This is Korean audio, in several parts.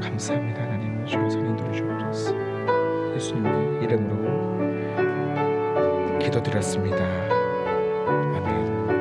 감사합니다. 하나님 주여 선인 도를 주옵소서. 예수님의 이름으로 기도드렸습니다. 아멘. 주님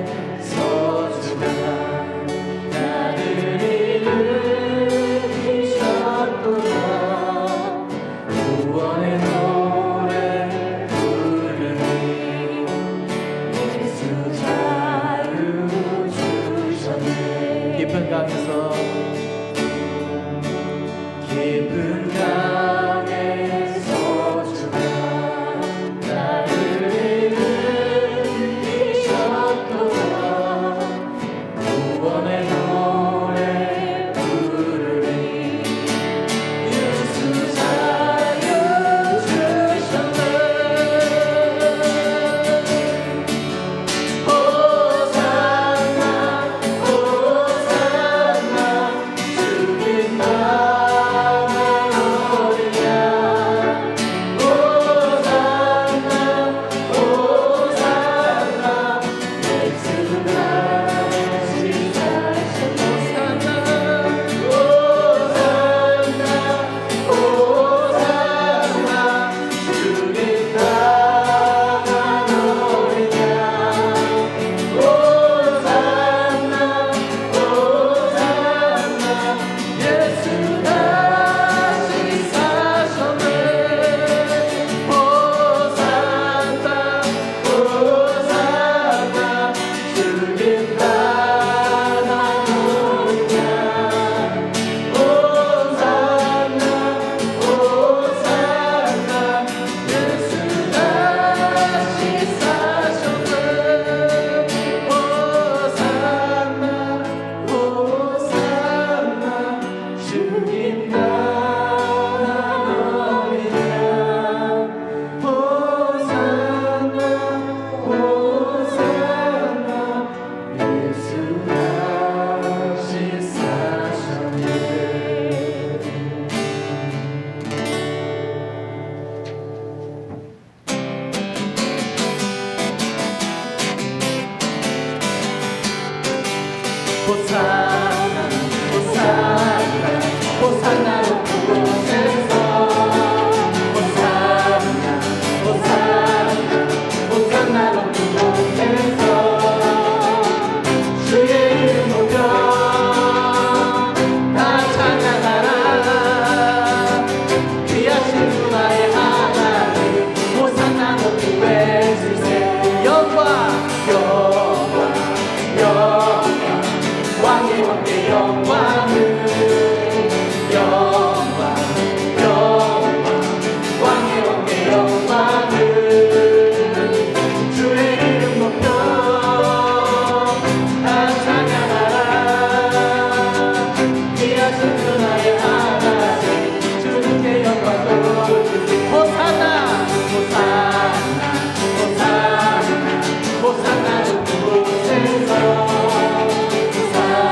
강에서 주가 나를 일으키셨도다. 구원의 노래 부르니 예수 자유 주셨네. 깊은 강에서 주가 나를 일으키셨도다. 구원의 노래 부르니 예수 자유 주셨네. 호산나 호산나 주님 호산나 호산나 호산나 높은 곳에서 호산나 호산나 호산나 높은 곳에서 주의 이름 높여 다 찬양하라. 귀하신 주 나의 하나님 호산나 높이 외치세. 영광 영광 영광 왕의 왕의 영광을 영광 영광 왕의 왕의 영광을 주의 이름 높여 다 찬양하라. 귀하신 주 나의 하나님 주님께 영광 돌리세. 호산나 호산나 호산나 호산나 높은 곳에서 호산나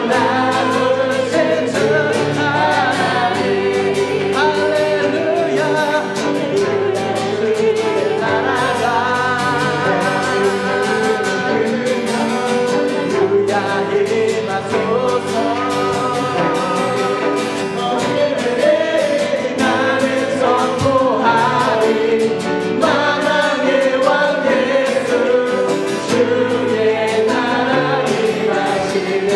나누신 주 하나님 할렐루야 주의 나라가 할렐루야 임하소서 나는 선포하리 만왕의 왕 예수 주의 나라 임하시네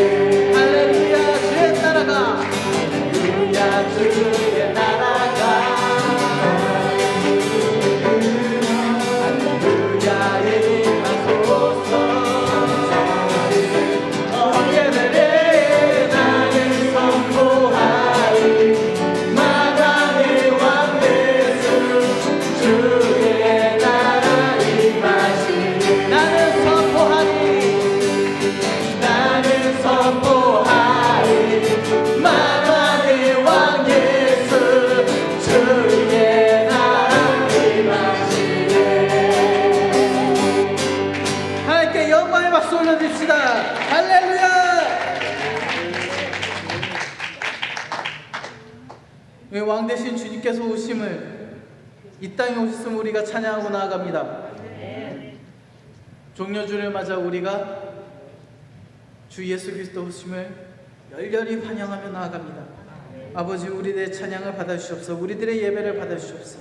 할렐루야 주의 나라가 할렐루야 주의 나라가 할렐루야 임하소서 예배를 나는 선포하리 만왕의 왕 예수 주의 나라 임하시니 나는 선포하리 만왕의 왕 예수 주의 나라 임하시네 하나님께 영광의 박수 올려드립시다 할렐루야 왕 대신 주님께서 오심을 이 땅에 오셨음을 우리가 찬양하고 나아갑니다 종려주를 맞아 우리가 주 예수 그리스도 오심을 열렬히 환영하며 나아갑니다 아버지 우리들의 찬양을 받아주시옵소서 우리들의 예배를 받아주시옵소서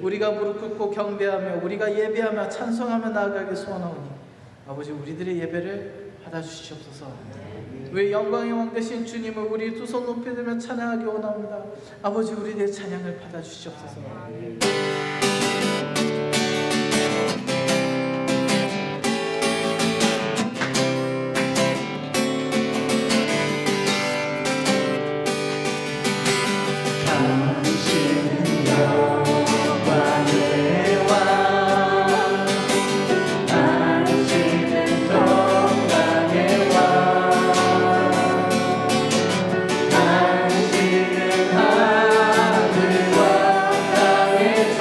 우리가 무릎 꿇고 경배하며 우리가 예배하며 찬송하며 나아가길 소원하오니 아버지 우리들의 예배를 받아주시옵소서 왜 영광의 왕 되신 주님을 우리 두 손 높이 들며 찬양하기 원합니다 아버지 우리들의 찬양을 받아주시옵소서 당신은 영광의 왕 당신은 평강의 왕 당신은 하늘과 땅의 주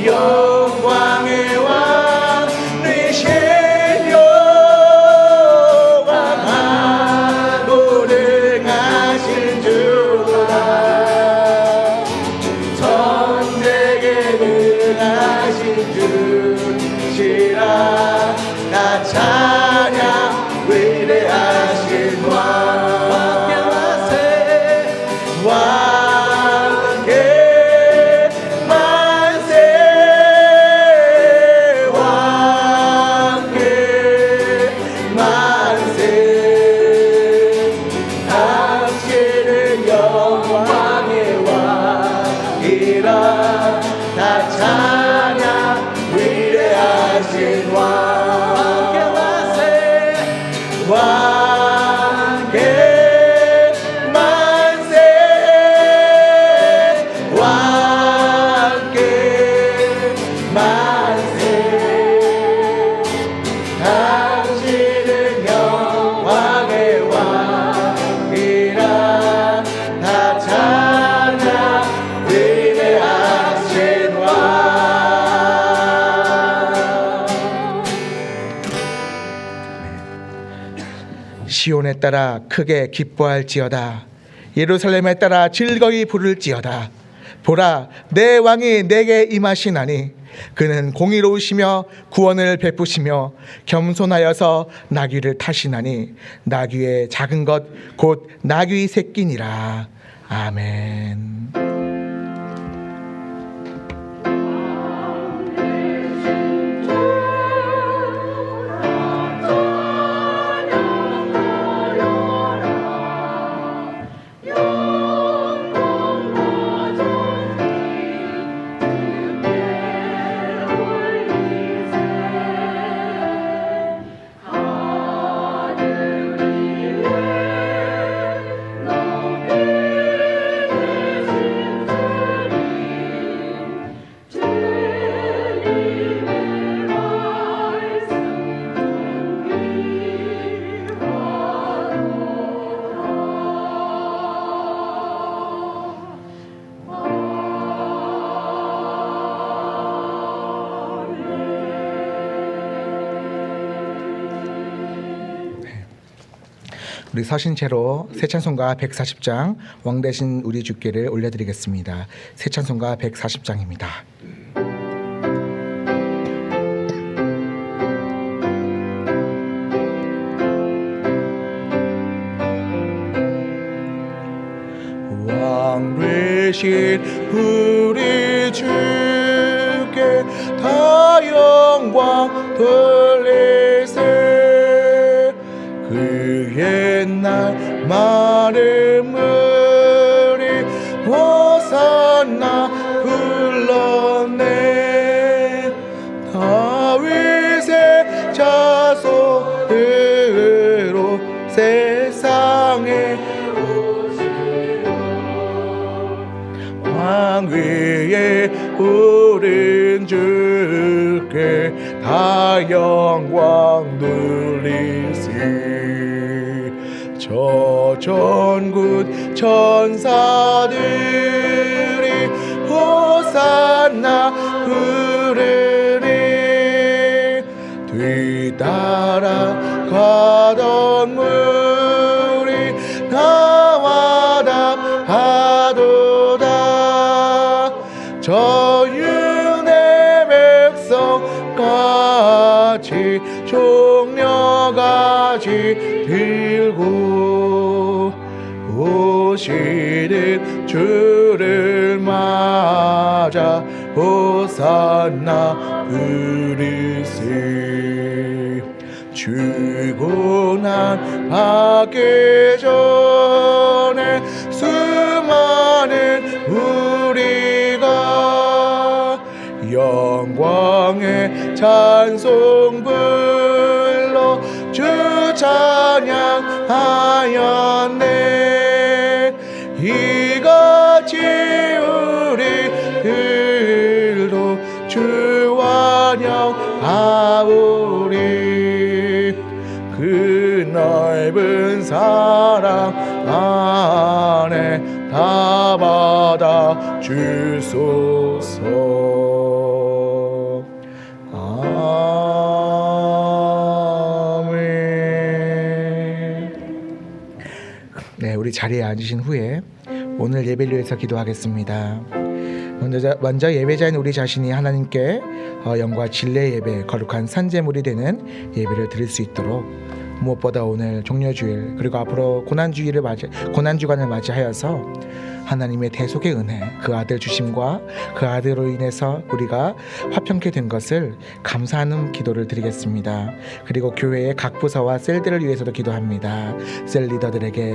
영광의 왕 되신 여호와가 고능하신 주라 전쟁에 능하신 주시라 나 찬양 위대하신 왕 왕께 만세 왕께 만세 당신은 영광의 왕이라 다 찬양 위대하신 왕 왕께 만세 왕께 만세 당신은 영광의 왕이라 다 찬양 위대하신 왕 시온에 따라 크게 기뻐할지어다. 예루살렘에 따라 즐거이 부를지어다. 보라, 내 왕이 내게 임하시나니 그는 공의로우시며 구원을 베푸시며 겸손하여서 나귀를 타시나니 나귀의 작은 것 곧 나귀 새끼니라. 아멘. 우리 서신체로 새찬송가 140장 왕 대신 우리 주께를 올려드리겠습니다. 새찬송가 140장입니다. 왕 되신 우리 주께 다 영광 돌리세. 그 옛날 마른 물이 호산나 불렀네. 다윗의 자손으로 세상에 왕 위에 오른 주께 다 영광 돌리세. 저 전군 천사들이 호산나 부르니 뒤따라 가던 물이 나와 답하도다. 저윤의 백성같이 종려같이 들고 오시는 주를 맞아 호산나 부르세. 죽고 난 받기 전에 수많은 우리가 영광의 찬송 불러 주 찬양하였네. 이같이 우리들도 주 환영하오리. 그 넓은 사랑 안에 다 받아 주소서. 우리 자리에 앉으신 후에 오늘 예배를 위해서 기도하겠습니다. 먼저 예배자인 우리 자신이 하나님께 영과 진리의 예배, 거룩한 산제물이 되는 예배를 드릴 수 있도록, 무엇보다 오늘 종려주일 그리고 앞으로 고난주간을 맞이하여서 하나님의 대속의 은혜, 그 아들 주심과 그 아들로 인해서 우리가 화평케 된 것을 감사하는 기도를 드리겠습니다. 그리고 교회의 각 부서와 셀들을 위해서도 기도합니다. 셀 리더들에게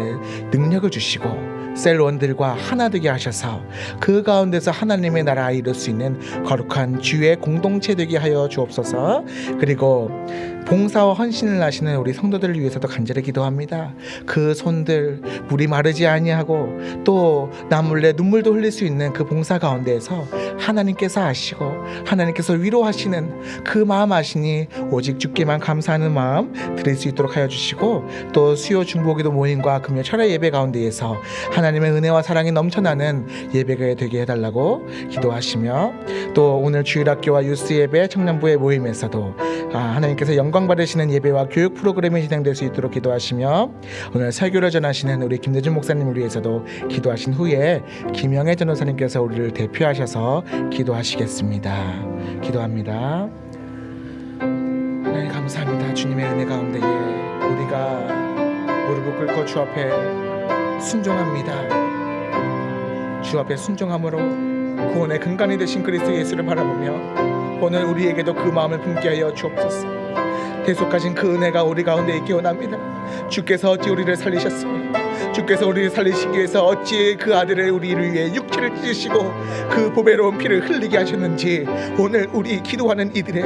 능력을 주시고 셀원들과 하나 되게 하셔서 그 가운데서 하나님의 나라 이룰 수 있는 거룩한 주의 공동체 되게 하여 주옵소서. 그리고 봉사와 헌신을 하시는 우리 성도들을 위해서도 간절히 기도합니다. 그 손들 물이 마르지 아니하고 또 남몰래 눈물도 흘릴 수 있는 그 봉사 가운데에서 하나님께서 아시고 하나님께서 위로하시는 그 마음 아시니 오직 주께만 감사하는 마음 드릴 수 있도록 하여 주시고, 또 수요 중보기도 모임과 금요 철야 예배 가운데에서 하나님의 은혜와 사랑이 넘쳐나는 예배가 되게 해달라고 기도하시며, 또 오늘 주일학교와 유스 예배 청년부의 모임에서도 하나님께서 영광 받으시는 예배와 교육 프로그램이 진행될 수 있도록 기도하시며, 오늘 설교를 전하시는 우리 김대준 목사님을 위해서도 기도하신 후에 김영애 전도사님께서 우리를 대표하셔서 기도하시겠습니다. 기도합니다. 하나님 감사합니다. 주님의 은혜 가운데에 우리가 무릎을 꿇고 주 앞에 순종합니다. 주 앞에 순종함으로 구원의 근간이 되신 그리스도 예수를 바라보며 오늘 우리에게도 그 마음을 품게 하여 주옵소서. 대속하신 그 은혜가 우리 가운데 있기 원합니다. 주께서 어찌 우리를 살리셨으며 주께서 우리를 살리시기 위해서 어찌 그 아들을 우리를 위해 육체를 찢으시고 그 보배로운 피를 흘리게 하셨는지, 오늘 우리 기도하는 이들의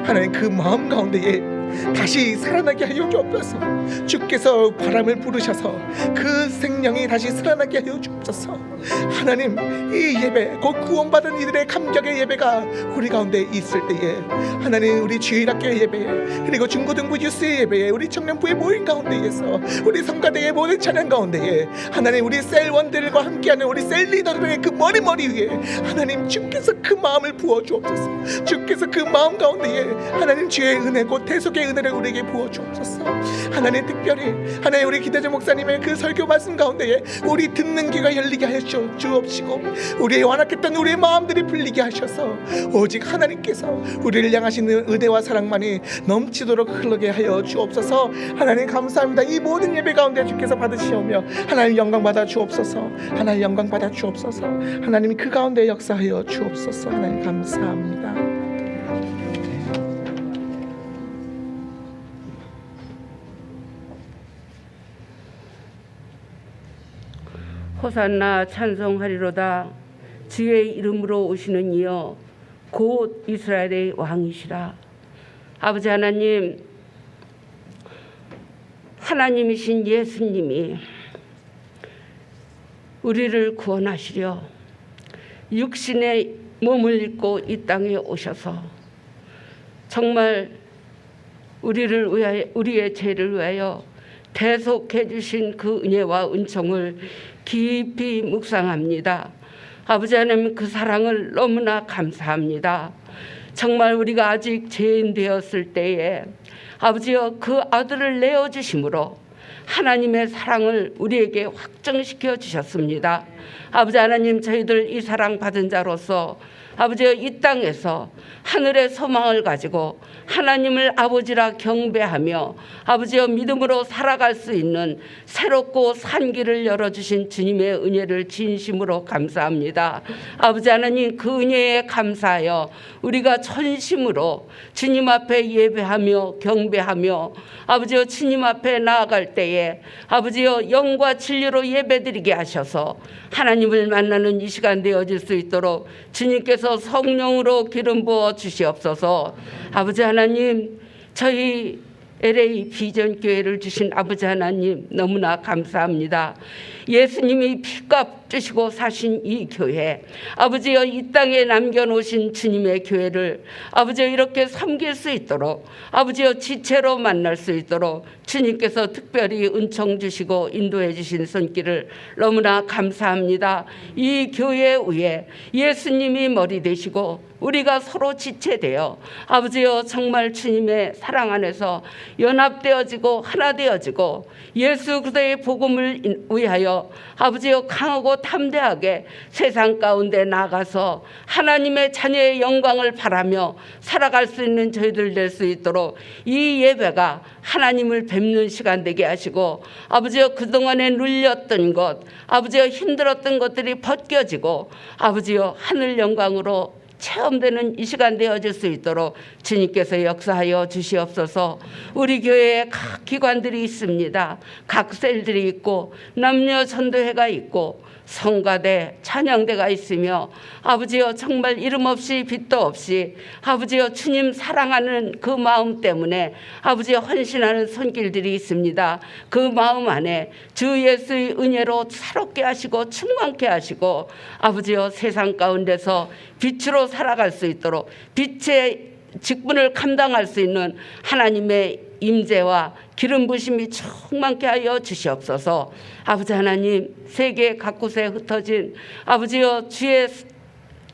하나님 그 마음 가운데에 다시 살아나게 하여 주옵소서. 주께서 바람을 부르셔서 그 생명이 다시 살아나게 하여 주옵소서. 하나님, 이 예배, 곧 구원받은 이들의 감격의 예배가 우리 가운데 있을 때에 하나님, 우리 주일학교의 예배 그리고 중고등부 유스의 예배에 우리 청년부의 모임 가운데에서 우리 성가대의 모든 찬양 가운데에 하나님, 우리 셀원들과 함께하는 우리 셀 리더들의 그 머리 위에 하나님 주께서 그 마음을 부어 주옵소서. 주께서 그 마음 가운데에 하나님 주의 은혜, 곧 대속의 은혜를 우리에게 부어 주옵소서. 하나님, 특별히 하나님 우리 기대주 목사님의 그 설교 말씀 가운데에 우리 듣는 귀가 열리게 하여 주옵시고, 우리의 완악했던 우리의 마음들이 풀리게 하셔서 오직 하나님께서 우리를 향하시는 은혜와 사랑만이 넘치도록 흐르게 하여 주옵소서. 하나님 감사합니다. 이 모든 예배 가운데 주께서 받으시오며 하나님 영광 받아 주옵소서. 하나님 영광 받아 주옵소서. 하나님 그 가운데 역사하여 주옵소서. 하나님 감사합니다. 호산나 찬송하리로다. 주의 이름으로 오시는 이여 곧 이스라엘의 왕이시라. 아버지 하나님, 하나님이신 예수님이 우리를 구원하시려 육신의 몸을 입고 이 땅에 오셔서 정말 우리를 위하여, 우리의 죄를 위하여 대속해 주신 그 은혜와 은총을 깊이 묵상합니다. 아버지 하나님, 그 사랑을 너무나 감사합니다. 정말 우리가 아직 죄인 되었을 때에 아버지여 그 아들을 내어주심으로 하나님의 사랑을 우리에게 확정시켜 주셨습니다. 아버지 하나님, 저희들 이 사랑 받은 자로서 아버지여 이 땅에서 하늘의 소망을 가지고 하나님을 아버지라 경배하며 아버지여 믿음으로 살아갈 수 있는 새롭고 산 길을 열어주신 주님의 은혜를 진심으로 감사합니다. 아버지 하나님, 그 은혜에 감사하여 우리가 전심으로 주님 앞에 예배하며 경배하며 아버지여 주님 앞에 나아갈 때에 아버지여 영과 진리로 예배드리게 하셔서 하나님을 만나는 이 시간 되어질 수 있도록 주님께서 성령으로 기름 부어 주시옵소서. 아버지 하나님, 저희 LA 비전교회를 주신 아버지 하나님 너무나 감사합니다. 예수님이 주시고 사신 이 교회, 아버지여 이 땅에 남겨놓으신 주님의 교회를 아버지여 이렇게 섬길 수 있도록, 아버지여 지체로 만날 수 있도록 주님께서 특별히 은총 주시고 인도해 주신 손길을 너무나 감사합니다. 이 교회 위에 예수님이 머리 되시고 우리가 서로 지체되어 아버지여 정말 주님의 사랑 안에서 연합되어지고 하나 되어지고 예수 그리스도의 복음을 위하여 아버지여 강하고 담대하게 세상 가운데 나가서 하나님의 자녀의 영광을 바라며 살아갈 수 있는 저희들 될 수 있도록 이 예배가 하나님을 뵙는 시간 되게 하시고 아버지여 그동안에 눌렸던 것, 아버지여 힘들었던 것들이 벗겨지고 아버지여 하늘 영광으로 체험되는 이 시간 되어질 수 있도록 주님께서 역사하여 주시옵소서. 우리 교회에 각 기관들이 있습니다. 각 셀들이 있고 남녀 전도회가 있고 성가대, 찬양대가 있으며 아버지여 정말 이름 없이 빛도 없이 아버지여 주님 사랑하는 그 마음 때문에 아버지여 헌신하는 손길들이 있습니다. 그 마음 안에 주 예수의 은혜로 새롭게 하시고 충만케 하시고 아버지여 세상 가운데서 빛으로 살아갈 수 있도록 빛의 직분을 감당할 수 있는 하나님의 임재와 기름 부심이 충만케 하여 주시옵소서. 아버지 하나님, 세계 각곳에 흩어진 아버지여 주의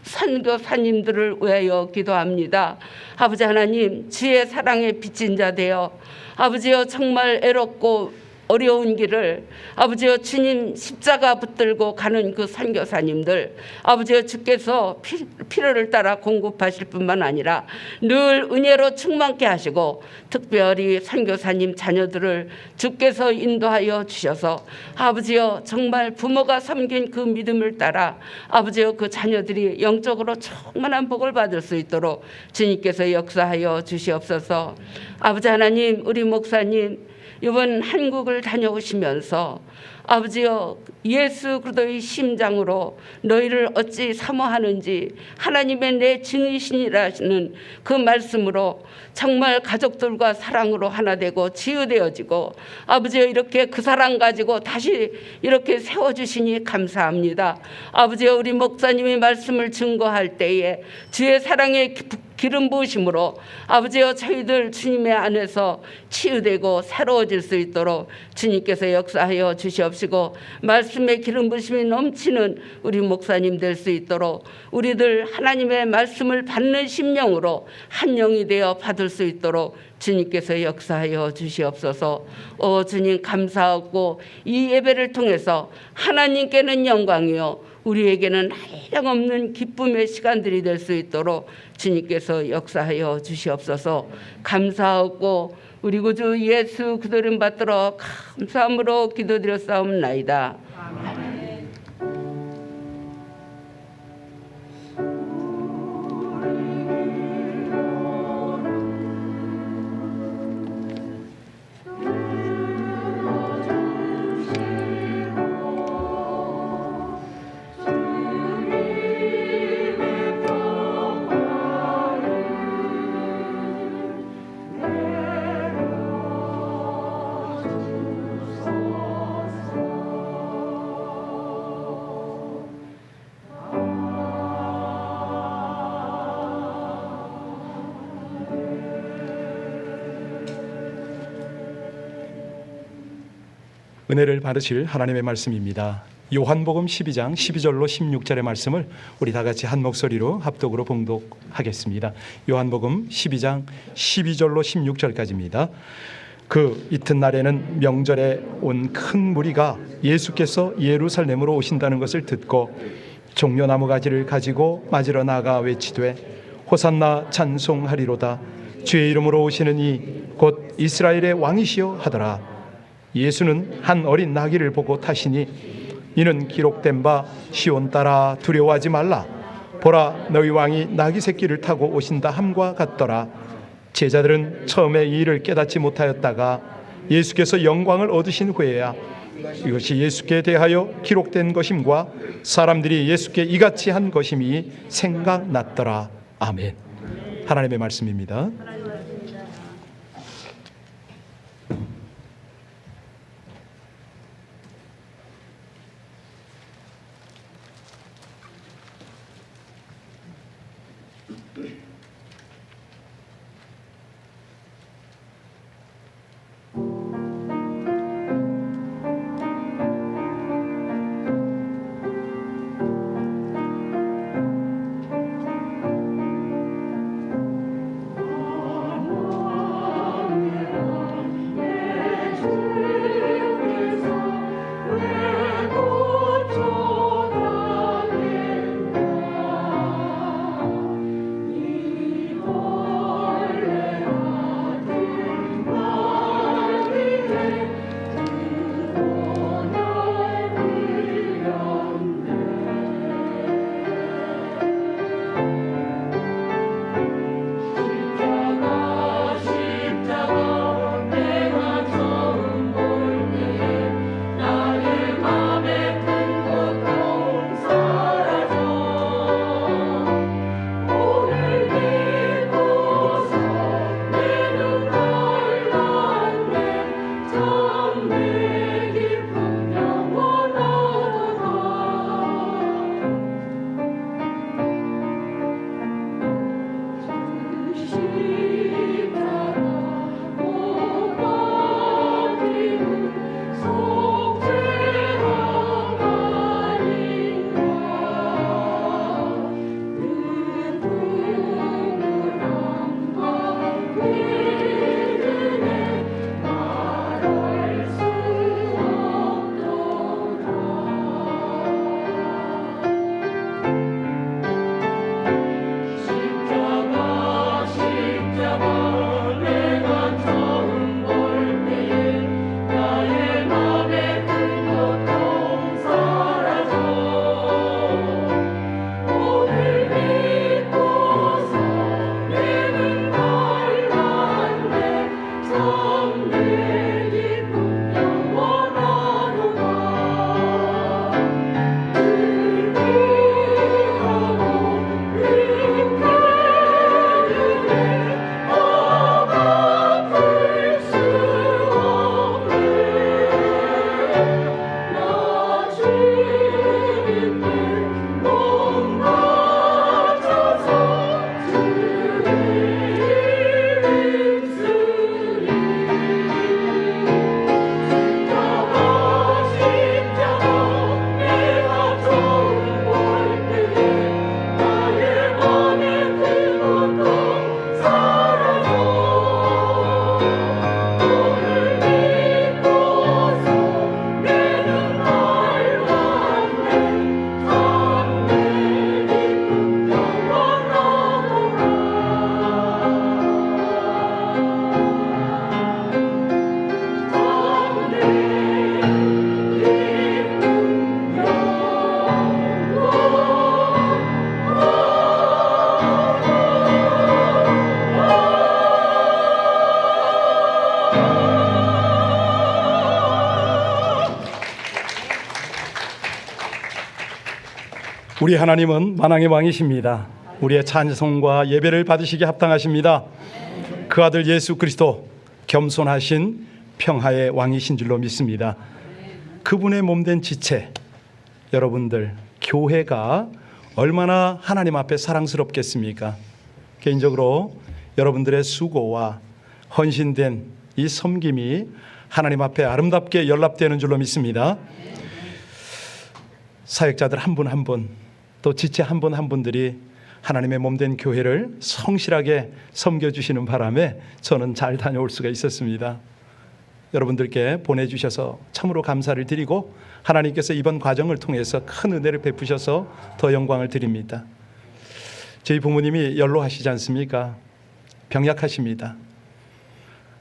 선교사님들을 위하여 기도합니다. 아버지 하나님, 주의 사랑에 빚진 자 되어 아버지여 정말 애롭고 어려운 길을 아버지여 주님 십자가 붙들고 가는 그 선교사님들 아버지여 주께서 필요를 따라 공급하실 뿐만 아니라 늘 은혜로 충만케 하시고 특별히 선교사님 자녀들을 주께서 인도하여 주셔서 아버지여 정말 부모가 섬긴 그 믿음을 따라 아버지여 그 자녀들이 영적으로 충만한 복을 받을 수 있도록 주님께서 역사하여 주시옵소서. 아버지 하나님, 우리 목사님 이번 한국을 다녀오시면서 아버지여 예수 그리스도의 심장으로 너희를 어찌 사모하는지 하나님의 내 증인이시라는 그 말씀으로 정말 가족들과 사랑으로 하나 되고 치유되어지고 아버지여 이렇게 그 사랑 가지고 다시 이렇게 세워주시니 감사합니다. 아버지여 우리 목사님의 말씀을 증거할 때에 주의 사랑의 기름 부으심으로 아버지여 저희들 주님의 안에서 치유되고 새로워질 수 있도록 주님께서 역사하여 주시옵시고 말씀의 기름 부으심이 넘치는 우리 목사님 될 수 있도록 우리들 하나님의 말씀을 받는 심령으로 한 영이 되어 받을 수 있도록 주님께서 역사하여 주시옵소서. 주님 감사하고 이 예배를 통해서 하나님께는 영광이요 우리에게는 한량없는 기쁨의 시간들이 될 수 있도록 주님께서 역사하여 주시옵소서. 감사하고 우리 구주 예수 그리스도 이름 받들어 감사함으로 기도드렸사옵나이다. 은혜를 받으실 하나님의 말씀입니다. 요한복음 12장 12절로 16절의 말씀을 우리 다 같이 한 목소리로 합독으로 봉독하겠습니다. 요한복음 12장 12절로 16절까지입니다. 그 이튿날에는 명절에 온 큰 무리가 예수께서 예루살렘으로 오신다는 것을 듣고 종려나무 가지를 가지고 맞으러 나가 외치되 호산나 찬송하리로다. 주의 이름으로 오시는 이 곧 이스라엘의 왕이시여 하더라. 예수는 한 어린 나귀를 보고 타시니 이는 기록된 바 시온 딸아 두려워하지 말라. 보라 너희 왕이 나귀 새끼를 타고 오신다 함과 같더라. 제자들은 처음에 이 일을 깨닫지 못하였다가 예수께서 영광을 얻으신 후에야 이것이 예수께 대하여 기록된 것임과 사람들이 예수께 이같이 한 것임이 생각났더라. 아멘. 하나님의 말씀입니다. 우리 하나님은 만왕의 왕이십니다. 우리의 찬송과 예배를 받으시기에 합당하십니다. 그 아들 예수 그리스도 겸손하신 평화의 왕이신 줄로 믿습니다. 그분의 몸된 지체, 여러분들 교회가 얼마나 하나님 앞에 사랑스럽겠습니까? 개인적으로 여러분들의 수고와 헌신된 이 섬김이 하나님 앞에 아름답게 연락되는 줄로 믿습니다. 사역자들 한 분 한 분, 또 지체 한 분 한 분들이 하나님의 몸된 교회를 성실하게 섬겨주시는 바람에 저는 잘 다녀올 수가 있었습니다. 여러분들께 보내주셔서 참으로 감사를 드리고 하나님께서 이번 과정을 통해서 큰 은혜를 베푸셔서 더 영광을 드립니다. 저희 부모님이 연로하시지 않습니까? 병약하십니다.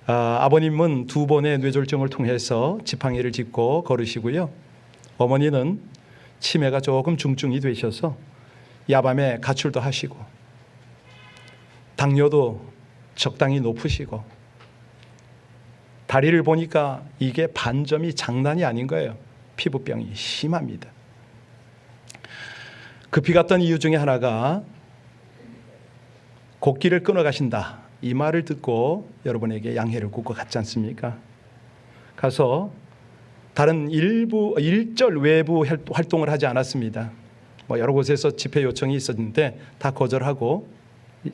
아버님은 2번의 뇌졸중을 통해서 지팡이를 짚고 걸으시고요. 어머니는 치매가 조금 중증이 되셔서 야밤에 가출도 하시고 당뇨도 적당히 높으시고 다리를 보니까 이게 반점이 장난이 아닌 거예요. 피부병이 심합니다. 급히 갔던 이유 중에 하나가 곡기를 끊어 가신다, 이 말을 듣고 여러분에게 양해를 구고 갔지 않습니까? 가서 다른 일절 외부 활동을 하지 않았습니다. 여러 곳에서 집회 요청이 있었는데 다 거절하고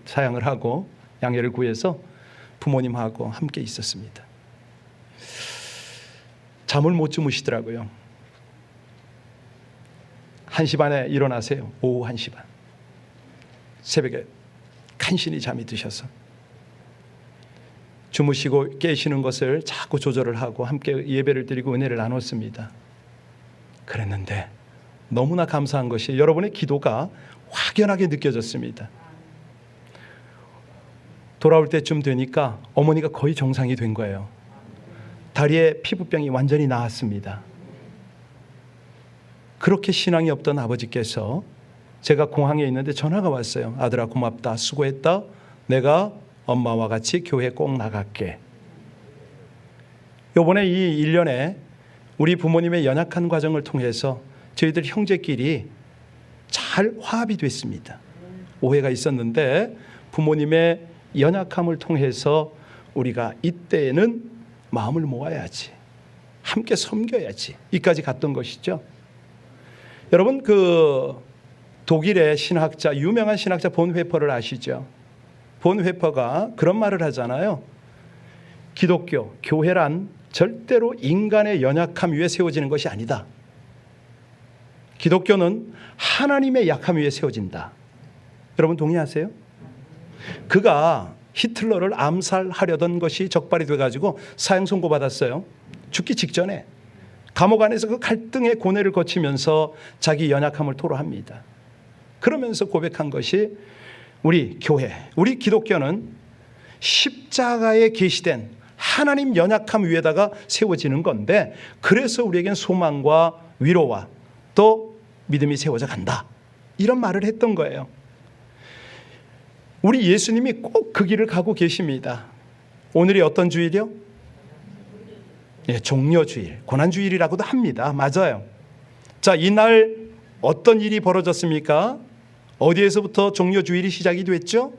사양을 하고 양해를 구해서 부모님하고 함께 있었습니다. 잠을 못 주무시더라고요. 1시 반에 일어나세요. 오후 1시 반. 새벽에 간신히 잠이 드셔서 주무시고 깨시는 것을 자꾸 조절을 하고 함께 예배를 드리고 은혜를 나눴습니다. 그랬는데 너무나 감사한 것이 여러분의 기도가 확연하게 느껴졌습니다. 돌아올 때쯤 되니까 어머니가 거의 정상이 된 거예요. 다리에 피부병이 완전히 나았습니다. 그렇게 신앙이 없던 아버지께서 제가 공항에 있는데 전화가 왔어요. 아들아 고맙다, 수고했다, 내가 엄마와 같이 교회 꼭 나갈게. 요번에 이 1년에 우리 부모님의 연약한 과정을 통해서 저희들 형제끼리 잘 화합이 됐습니다. 오해가 있었는데 부모님의 연약함을 통해서 우리가 이때에는 마음을 모아야지, 함께 섬겨야지, 이까지 갔던 것이죠. 여러분, 그 독일의 신학자, 유명한 신학자 본회퍼를 아시죠? 본회퍼가 그런 말을 하잖아요. 기독교, 교회란 절대로 인간의 연약함 위에 세워지는 것이 아니다. 기독교는 하나님의 약함 위에 세워진다. 여러분 동의하세요? 그가 히틀러를 암살하려던 것이 적발이 돼가지고 사형 선고받았어요. 죽기 직전에 감옥 안에서 그 갈등의 고뇌를 거치면서 자기 연약함을 토로합니다. 그러면서 고백한 것이 우리 교회, 우리 기독교는 십자가에 계시된 하나님 연약함 위에다가 세워지는 건데, 그래서 우리에겐 소망과 위로와 또 믿음이 세워져 간다, 이런 말을 했던 거예요. 우리 예수님이 꼭 그 길을 가고 계십니다. 오늘이 어떤 주일이요? 예, 종려주일, 고난주일이라고도 합니다. 맞아요. 자, 이날 어떤 일이 벌어졌습니까? 어디에서부터 종려주일이 시작이 됐죠?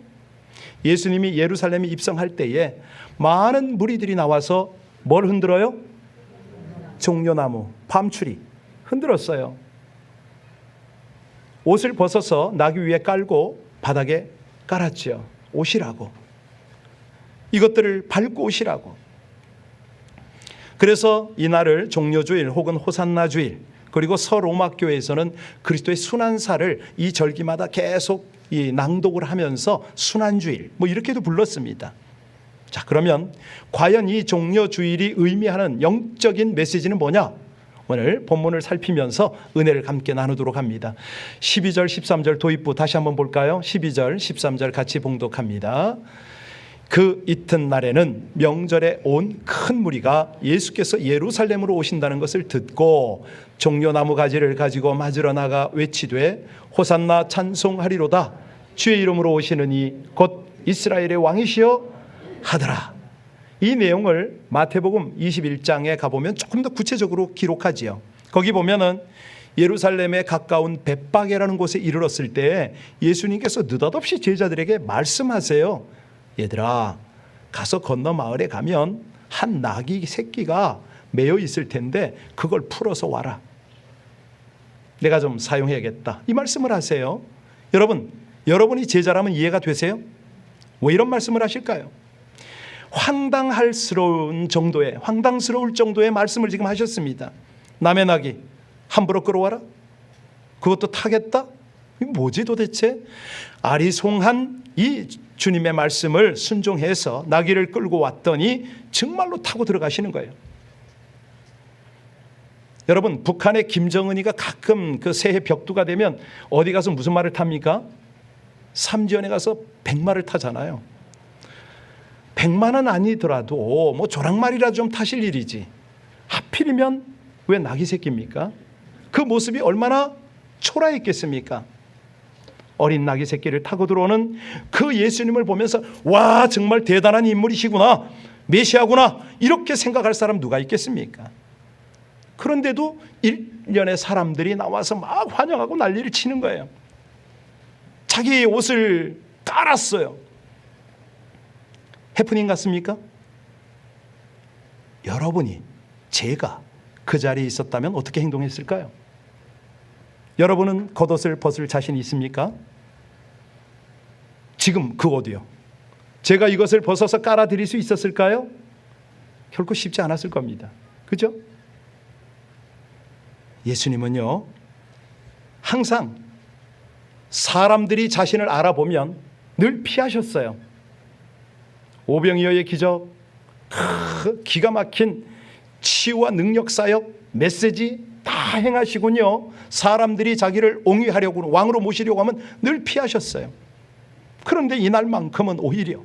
예수님이 예루살렘에 입성할 때에 많은 무리들이 나와서 뭘 흔들어요? 종려나무, 밤추리 흔들었어요. 옷을 벗어서 나귀 위에 깔고 바닥에 깔았죠. 오시라고, 이것들을 밟고 오시라고. 그래서 이날을 종려주일 혹은 호산나주일, 그리고 서로마교회에서는 그리스도의 순환사를 이 절기마다 계속 이 낭독을 하면서 순환주일 뭐 이렇게도 불렀습니다. 자, 그러면 과연 이 종려주일이 의미하는 영적인 메시지는 뭐냐? 오늘 본문을 살피면서 은혜를 함께 나누도록 합니다. 12절 13절 도입부 다시 한번 볼까요? 12절 13절 같이 봉독합니다. 그 이튿날에는 명절에 온 큰 무리가 예수께서 예루살렘으로 오신다는 것을 듣고 종려나무 가지를 가지고 맞으러 나가 외치되 호산나 찬송하리로다, 주의 이름으로 오시는 이 곧 이스라엘의 왕이시여 하더라. 이 내용을 마태복음 21장에 가보면 조금 더 구체적으로 기록하지요. 거기 보면은 예루살렘에 가까운 벳바게라는 곳에 이르렀을 때 예수님께서 느닷없이 제자들에게 말씀하세요. 얘들아, 가서 건너 마을에 가면 한 나귀 새끼가 매여 있을 텐데 그걸 풀어서 와라. 내가 좀 사용해야겠다. 이 말씀을 하세요. 여러분이 제자라면 이해가 되세요? 왜 이런 말씀을 하실까요? 황당스러울 정도의 말씀을 지금 하셨습니다. 남의 나귀 함부로 끌어와라? 그것도 타겠다? 이게 뭐지 도대체? 아리송한 이 주님의 말씀을 순종해서 나귀를 끌고 왔더니 정말로 타고 들어가시는 거예요. 여러분, 북한의 김정은이가 가끔 그 새해 벽두가 되면 어디 가서 무슨 말을 탑니까? 삼지연에 가서 백마를 타잖아요. 백마는 아니더라도 뭐 조랑말이라도 좀 타실 일이지. 하필이면 왜 나귀 새끼입니까? 그 모습이 얼마나 초라했겠습니까? 어린 나귀 새끼를 타고 들어오는 그 예수님을 보면서 와, 정말 대단한 인물이시구나, 메시아구나, 이렇게 생각할 사람 누가 있겠습니까? 그런데도 일련의 사람들이 나와서 막 환영하고 난리를 치는 거예요. 자기의 옷을 깔았어요. 해프닝 같습니까? 여러분이, 제가 그 자리에 있었다면 어떻게 행동했을까요? 여러분은 겉옷을 벗을 자신이 있습니까? 지금 그 옷이요, 제가 이것을 벗어서 깔아드릴 수 있었을까요? 결코 쉽지 않았을 겁니다. 그죠? 예수님은요, 항상 사람들이 자신을 알아보면 늘 피하셨어요. 오병이어의 기적, 기가 막힌 치유와 능력 사역, 메시지 다 행하시군요. 사람들이 자기를 옹위하려고, 왕으로 모시려고 하면 늘 피하셨어요. 그런데 이날만큼은 오히려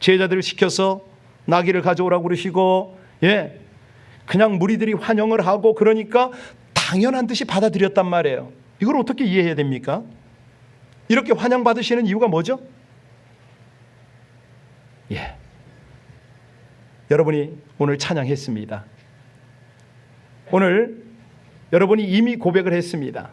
제자들을 시켜서 나귀를 가져오라고 그러시고, 그냥 무리들이 환영을 하고 그러니까 당연한 듯이 받아들였단 말이에요. 이걸 어떻게 이해해야 됩니까? 이렇게 환영받으시는 이유가 뭐죠? 여러분이 오늘 찬양했습니다. 오늘 여러분이 이미 고백을 했습니다.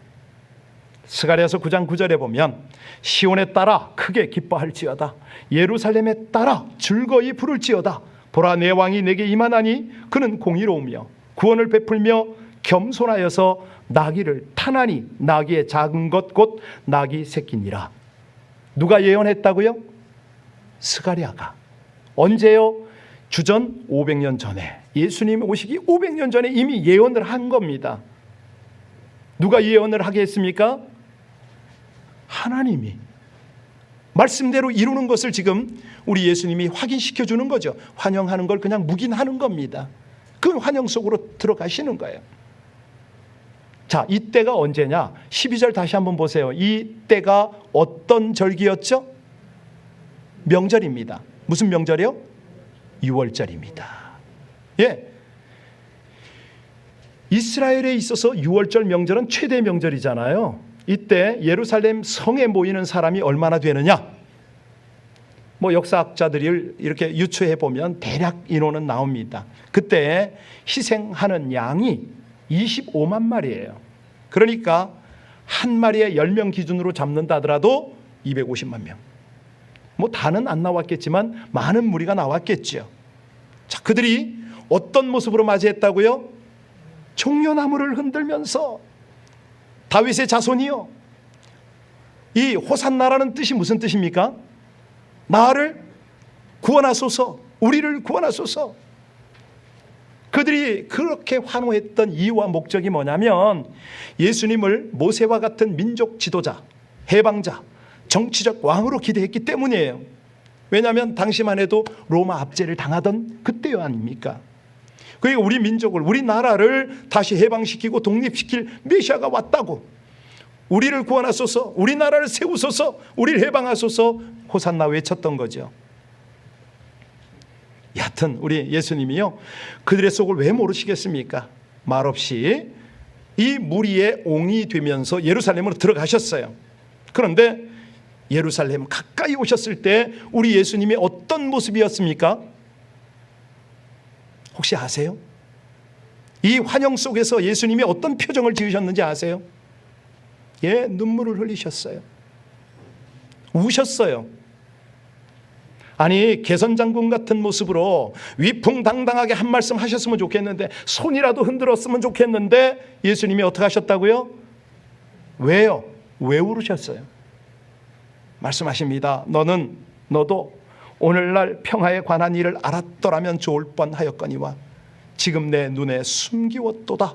스가랴서 9장 9절에 보면 시온에 따라 크게 기뻐할지어다, 예루살렘에 따라 즐거이 부를지어다. 보라, 내 왕이 내게 임하나니 그는 공의로우며 구원을 베풀며 겸손하여서 나귀를 타나니 나귀의 작은 것 곧 나귀 새끼니라. 누가 예언했다고요? 스가랴가. 언제요? 주전 500년 전에, 예수님이 오시기 500년 전에 이미 예언을 한 겁니다. 누가 예언을 하게 했습니까? 하나님이. 말씀대로 이루는 것을 지금 우리 예수님이 확인시켜 주는 거죠. 환영하는 걸 그냥 묵인하는 겁니다. 그 환영 속으로 들어가시는 거예요. 자, 이때가 언제냐? 12절 다시 한번 보세요. 이때가 어떤 절기였죠? 명절입니다. 무슨 명절이요? 6월절입니다. 이스라엘에 있어서 6월절 명절은 최대 명절이잖아요. 이때 예루살렘 성에 모이는 사람이 얼마나 되느냐? 역사학자들이 이렇게 유추해 보면 대략 인원은 나옵니다. 그때 희생하는 양이 25만 마리예요. 그러니까 한 마리에 10명 기준으로 잡는다 하더라도 250만 명. 다는 안 나왔겠지만 많은 무리가 나왔겠죠. 자, 그들이 어떤 모습으로 맞이했다고요? 종려나무를 흔들면서 다윗의 자손이요, 이 호산나라는 뜻이 무슨 뜻입니까? 나를 구원하소서, 우리를 구원하소서. 그들이 그렇게 환호했던 이유와 목적이 뭐냐면 예수님을 모세와 같은 민족 지도자, 해방자, 정치적 왕으로 기대했기 때문이에요. 왜냐하면 당시만 해도 로마 압제를 당하던 그때요 아닙니까? 그러니까 우리 민족을, 우리 나라를 다시 해방시키고 독립시킬 메시아가 왔다고, 우리를 구원하소서, 우리 나라를 세우소서, 우리를 해방하소서 호산나 외쳤던 거죠. 여하튼 우리 예수님이요, 그들의 속을 왜 모르시겠습니까? 말없이 이 무리의 옹이 되면서 예루살렘으로 들어가셨어요. 그런데 예루살렘 가까이 오셨을 때 우리 예수님이 어떤 모습이었습니까? 혹시 아세요? 이 환영 속에서 예수님이 어떤 표정을 지으셨는지 아세요? 예, 눈물을 흘리셨어요. 우셨어요. 아니, 개선장군 같은 모습으로 위풍당당하게 한 말씀 하셨으면 좋겠는데, 손이라도 흔들었으면 좋겠는데 예수님이 어떻게 하셨다고요? 왜요? 왜 울으셨어요? 말씀하십니다. 너도 오늘날 평화에 관한 일을 알았더라면 좋을 뻔하였거니와 지금 내 눈에 숨기웠도다.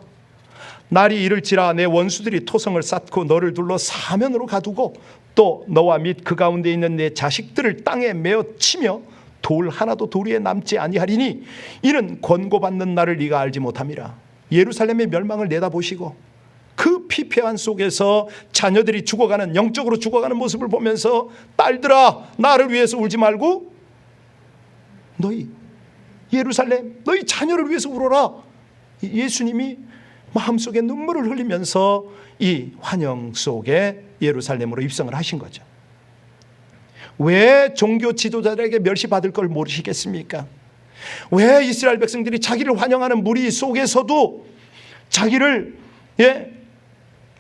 날이 이를지라 내 원수들이 토성을 쌓고 너를 둘러 사면으로 가두고 또 너와 및 그 가운데 있는 내 자식들을 땅에 메어 치며 돌 하나도 도리에 남지 아니하리니 이는 권고받는 날을 네가 알지 못함이라. 예루살렘의 멸망을 내다보시고 그 피폐한 속에서 자녀들이 죽어가는, 영적으로 죽어가는 모습을 보면서 딸들아, 나를 위해서 울지 말고 너희 예루살렘, 너희 자녀를 위해서 울어라. 예수님이 마음속에 눈물을 흘리면서 이 환영 속에 예루살렘으로 입성을 하신 거죠. 왜 종교 지도자들에게 멸시받을 걸 모르시겠습니까? 왜 이스라엘 백성들이 자기를 환영하는 무리 속에서도 자기를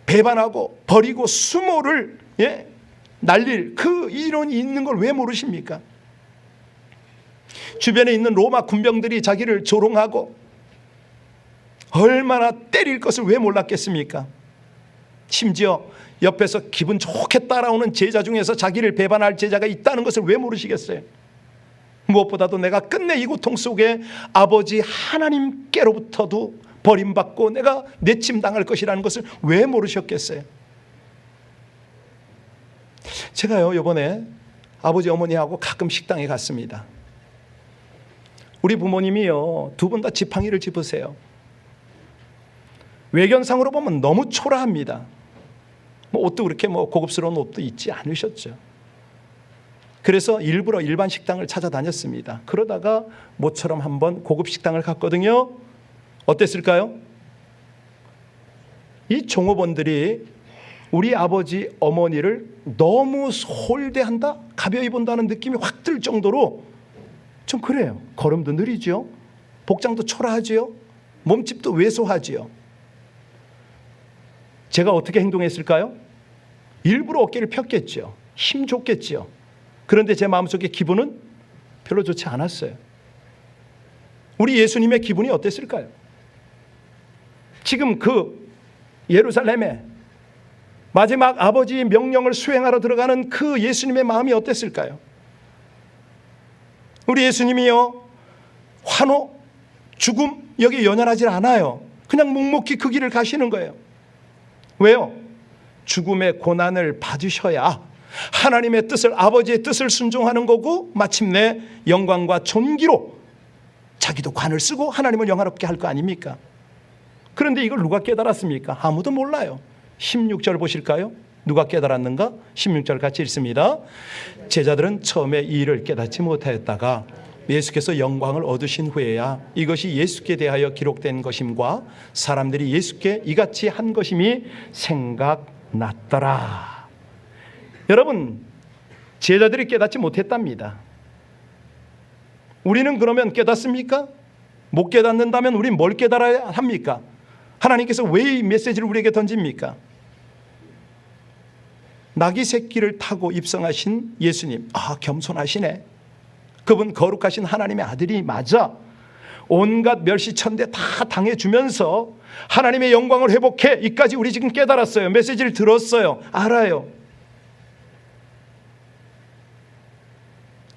배반하고 버리고 수모를 날릴 그 이론이 있는 걸 왜 모르십니까? 주변에 있는 로마 군병들이 자기를 조롱하고 얼마나 때릴 것을 왜 몰랐겠습니까? 심지어 옆에서 기분 좋게 따라오는 제자 중에서 자기를 배반할 제자가 있다는 것을 왜 모르시겠어요? 무엇보다도 내가 끝내 이 고통 속에 아버지 하나님께로부터도 버림받고 내가 내침당할 것이라는 것을 왜 모르셨겠어요? 제가요, 이번에 아버지 어머니하고 가끔 식당에 갔습니다. 우리 부모님이요, 두 분 다 지팡이를 짚으세요. 외견상으로 보면 너무 초라합니다. 옷도 그렇게 고급스러운 옷도 입지 않으셨죠. 그래서 일부러 일반 식당을 찾아다녔습니다. 그러다가 모처럼 한번 고급 식당을 갔거든요. 어땠을까요? 이 종업원들이 우리 아버지 어머니를 너무 홀대한다, 가벼이 본다는 느낌이 확 들 정도로 좀 그래요. 걸음도 느리죠, 복장도 초라하지요, 몸집도 왜소하지요. 제가 어떻게 행동했을까요? 일부러 어깨를 폈겠죠. 힘 줬겠죠. 그런데 제 마음속에 기분은 별로 좋지 않았어요. 우리 예수님의 기분이 어땠을까요? 지금 그 예루살렘에 마지막 아버지의 명령을 수행하러 들어가는 그 예수님의 마음이 어땠을까요? 우리 예수님이요, 환호, 죽음 여기 연연하지 않아요. 그냥 묵묵히 그 길을 가시는 거예요. 왜요? 죽음의 고난을 받으셔야 하나님의 뜻을, 아버지의 뜻을 순종하는 거고 마침내 영광과 존귀로 자기도 관을 쓰고 하나님을 영화롭게 할 거 아닙니까? 그런데 이걸 누가 깨달았습니까? 아무도 몰라요. 16절 보실까요? 누가 깨달았는가? 16절 같이 읽습니다. 제자들은 처음에 이 일을 깨닫지 못하였다가 예수께서 영광을 얻으신 후에야 이것이 예수께 대하여 기록된 것임과 사람들이 예수께 이같이 한 것임이 생각났더라. 여러분, 제자들이 깨닫지 못했답니다. 우리는 그러면 깨닫습니까? 못 깨닫는다면 우리는 뭘 깨달아야 합니까? 하나님께서 왜 이 메시지를 우리에게 던집니까? 나귀 새끼를 타고 입성하신 예수님, 겸손하시네. 그분 거룩하신 하나님의 아들이 맞아. 온갖 멸시천대 다 당해주면서 하나님의 영광을 회복해. 이까지 우리 지금 깨달았어요. 메시지를 들었어요. 알아요.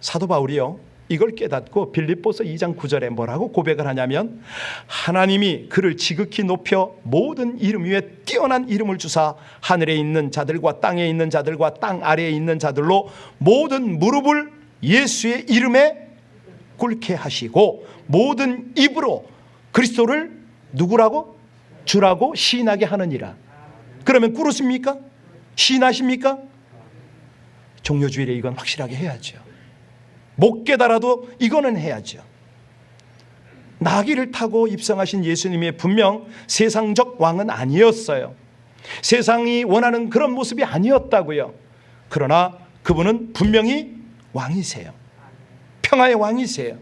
사도 바울이요, 이걸 깨닫고 빌립보서 2장 9절에 뭐라고 고백을 하냐면, 하나님이 그를 지극히 높여 모든 이름 위에 뛰어난 이름을 주사 하늘에 있는 자들과 땅에 있는 자들과 땅 아래에 있는 자들로 모든 무릎을 예수의 이름에 꿇게 하시고 모든 입으로 그리스도를 누구라고? 주라고 시인하게 하느니라. 그러면 꿇으십니까? 시인하십니까? 종료주일에 이건 확실하게 해야죠. 못 깨달아도 이거는 해야죠. 나귀를 타고 입성하신 예수님이 분명 세상적 왕은 아니었어요. 세상이 원하는 그런 모습이 아니었다고요. 그러나 그분은 분명히 왕이세요. 평화의 왕이세요.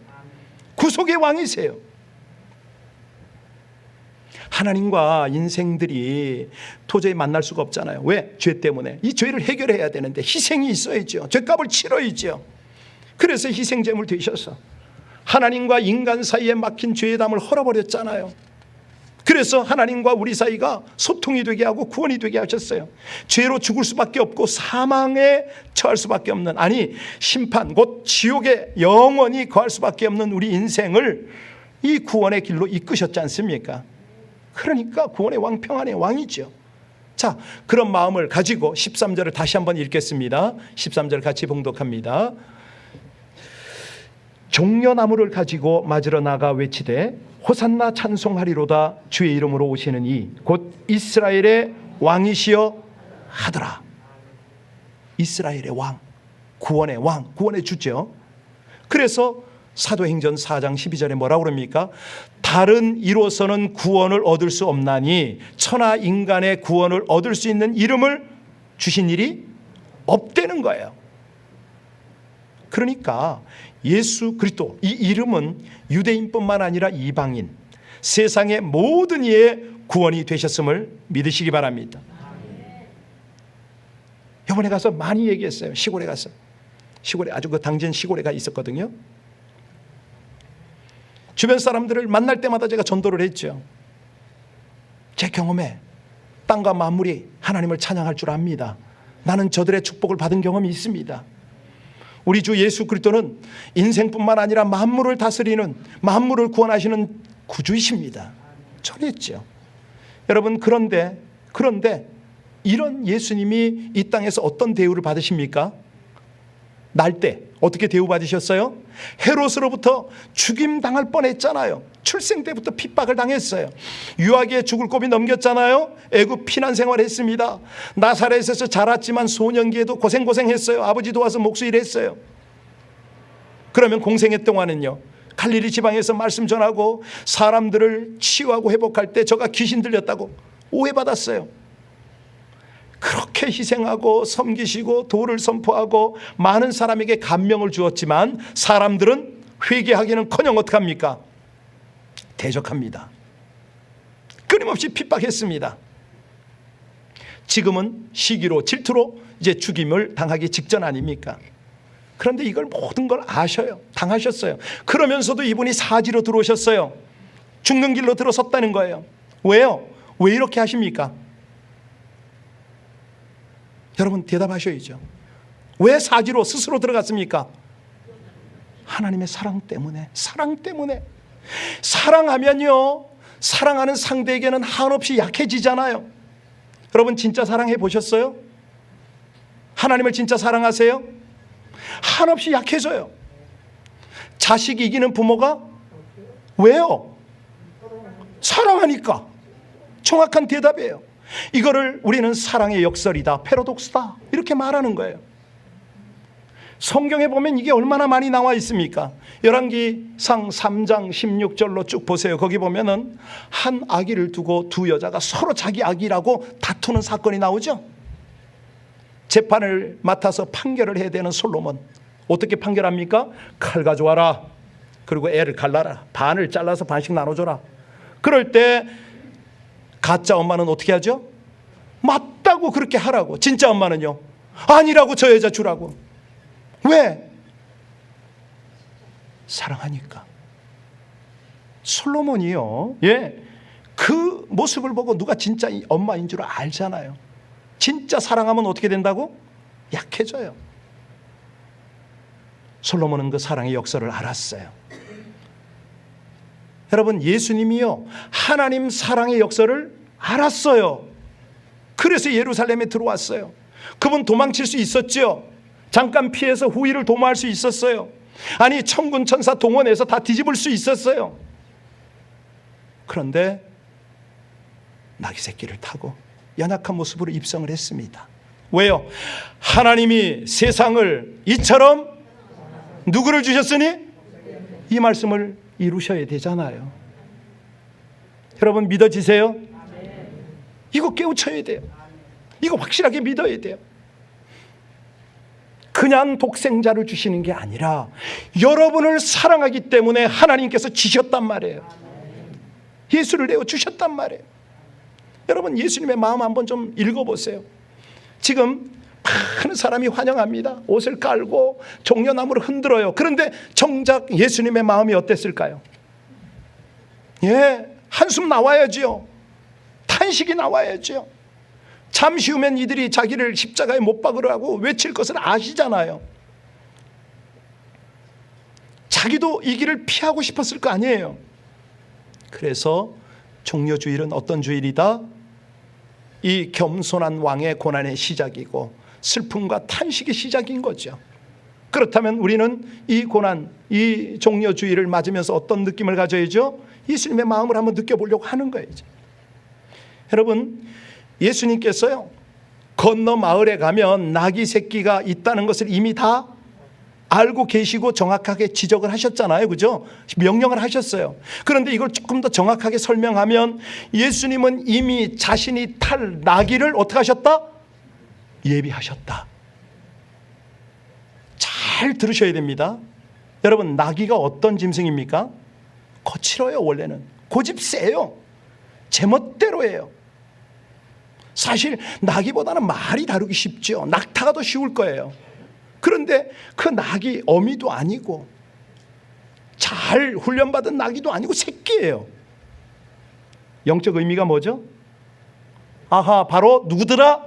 구속의 왕이세요. 하나님과 인생들이 도저히 만날 수가 없잖아요. 왜? 죄 때문에. 이 죄를 해결해야 되는데 희생이 있어야죠. 죄값을 치러야죠. 그래서 희생제물 되셔서 하나님과 인간 사이에 막힌 죄의 담을 헐어버렸잖아요. 그래서 하나님과 우리 사이가 소통이 되게 하고 구원이 되게 하셨어요. 죄로 죽을 수밖에 없고 사망에 처할 수밖에 없는, 아니 심판 곧 지옥에 영원히 거할 수밖에 없는 우리 인생을 이 구원의 길로 이끄셨지 않습니까? 그러니까 구원의 왕, 평안의 왕이죠. 자, 그런 마음을 가지고 13절을 다시 한번 읽겠습니다. 13절 같이 봉독합니다. 종려나무를 가지고 맞으러 나가 외치되 호산나 찬송하리로다. 주의 이름으로 오시는 이 곧 이스라엘의 왕이시여 하더라. 이스라엘의 왕, 구원의 왕, 구원의 주죠. 그래서 사도행전 4장 12절에 뭐라고 그럽니까? 다른 이로서는 구원을 얻을 수 없나니 천하 인간의 구원을 얻을 수 있는 이름을 주신 일이 없다는 거예요. 그러니까 예수 그리스도, 이 이름은 유대인뿐만 아니라 이방인, 세상의 모든 이의 구원이 되셨음을 믿으시기 바랍니다. 이번에 가서 많이 얘기했어요. 시골에 가서. 시골에 아주 그 당진 시골에가 있었거든요. 주변 사람들을 만날 때마다 제가 전도를 했죠. 제 경험에 땅과 만물이 하나님을 찬양할 줄 압니다. 나는 저들의 축복을 받은 경험이 있습니다. 우리 주 예수 그리스도는 인생뿐만 아니라 만물을 다스리는, 만물을 구원하시는 구주이십니다. 전했죠. 여러분, 그런데 이런 예수님이 이 땅에서 어떤 대우를 받으십니까? 날 때 어떻게 대우받으셨어요? 헤롯으로부터 죽임당할 뻔했잖아요. 출생 때부터 핍박을 당했어요. 유아기에 죽을 고비 넘겼잖아요. 애굽 피난 생활했습니다. 나사렛에서 자랐지만 소년기에도 고생했어요. 아버지 도와서 목수일 했어요. 그러면 공생애 동안은요, 갈릴리 지방에서 말씀 전하고 사람들을 치유하고 회복할 때 저가 귀신 들렸다고 오해받았어요. 그렇게 희생하고 섬기시고 도를 선포하고 많은 사람에게 감명을 주었지만 사람들은 회개하기는커녕 어떡합니까? 대적합니다. 끊임없이 핍박했습니다. 지금은 시기로 질투로 이제 죽임을 당하기 직전 아닙니까? 그런데 이걸 모든 걸 아셔요. 당하셨어요. 그러면서도 이분이 사지로 들어오셨어요. 죽는 길로 들어섰다는 거예요. 왜요? 왜 이렇게 하십니까? 여러분 대답하셔야죠. 왜 사지로 스스로 들어갔습니까? 하나님의 사랑 때문에. 사랑 때문에. 사랑하면요, 사랑하는 상대에게는 한없이 약해지잖아요. 여러분 진짜 사랑해 보셨어요? 하나님을 진짜 사랑하세요? 한없이 약해져요. 자식 이기는 부모가 왜요? 사랑하니까. 정확한 대답이에요. 이거를 우리는 사랑의 역설이다, 패러독스다, 이렇게 말하는 거예요. 성경에 보면 이게 얼마나 많이 나와 있습니까? 열왕기상 3장 16절로 쭉 보세요. 거기 보면은 한 아기를 두고 두 여자가 서로 자기 아기라고 다투는 사건이 나오죠. 재판을 맡아서 판결을 해야 되는 솔로몬, 어떻게 판결합니까? 칼 가져와라. 그리고 애를 갈라라. 반을 잘라서 반씩 나눠줘라. 그럴 때 가짜 엄마는 어떻게 하죠? 맞다고 그렇게 하라고. 진짜 엄마는요, 아니라고 저 여자 주라고. 왜? 사랑하니까. 솔로몬이요, 그 모습을 보고 누가 진짜 엄마인 줄 알잖아요. 진짜 사랑하면 어떻게 된다고? 약해져요. 솔로몬은 그 사랑의 역설을 알았어요. 여러분, 예수님이요, 하나님 사랑의 역설을 알았어요. 그래서 예루살렘에 들어왔어요. 그분 도망칠 수 있었죠. 잠깐 피해서 후일을 도모할 수 있었어요. 아니, 천군 천사 동원해서 다 뒤집을 수 있었어요. 그런데 나귀 새끼를 타고 연약한 모습으로 입성을 했습니다. 왜요? 하나님이 세상을 이처럼 누구를 주셨으니 이 말씀을 이루셔야 되잖아요. 여러분 믿어지세요? 이거 깨우쳐야 돼요. 이거 확실하게 믿어야 돼요. 그냥 독생자를 주시는 게 아니라 여러분을 사랑하기 때문에 하나님께서 주셨단 말이에요. 예수를 내어 주셨단 말이에요. 여러분, 예수님의 마음 한번 좀 읽어보세요. 지금 많은 사람이 환영합니다. 옷을 깔고 종려나무를 흔들어요. 그런데 정작 예수님의 마음이 어땠을까요? 한숨 나와야지요. 탄식이 나와야지요. 잠시 후면 이들이 자기를 십자가에 못 박으라고 외칠 것을 아시잖아요. 자기도 이 길을 피하고 싶었을 거 아니에요. 그래서 종려주일은 어떤 주일이다? 이 겸손한 왕의 고난의 시작이고 슬픔과 탄식의 시작인 거죠. 그렇다면 우리는 이 고난, 이 종려주일을 맞으면서 어떤 느낌을 가져야죠? 예수님의 마음을 한번 느껴보려고 하는 거예요. 여러분, 예수님께서요, 건너 마을에 가면 나귀 새끼가 있다는 것을 이미 다 알고 계시고 정확하게 지적을 하셨잖아요. 그죠? 명령을 하셨어요. 그런데 이걸 조금 더 정확하게 설명하면 예수님은 이미 자신이 탈 나귀를 어떻게 하셨다? 예비하셨다. 잘 들으셔야 됩니다. 여러분, 나귀가 어떤 짐승입니까? 거칠어요. 원래는 고집 세요. 제멋대로예요. 사실 나귀보다는 말이 다루기 쉽죠. 낙타가 더 쉬울 거예요. 그런데 그 낙이 어미도 아니고 잘 훈련받은 나귀도 아니고 새끼예요. 영적 의미가 뭐죠? 아하, 바로 누구더라?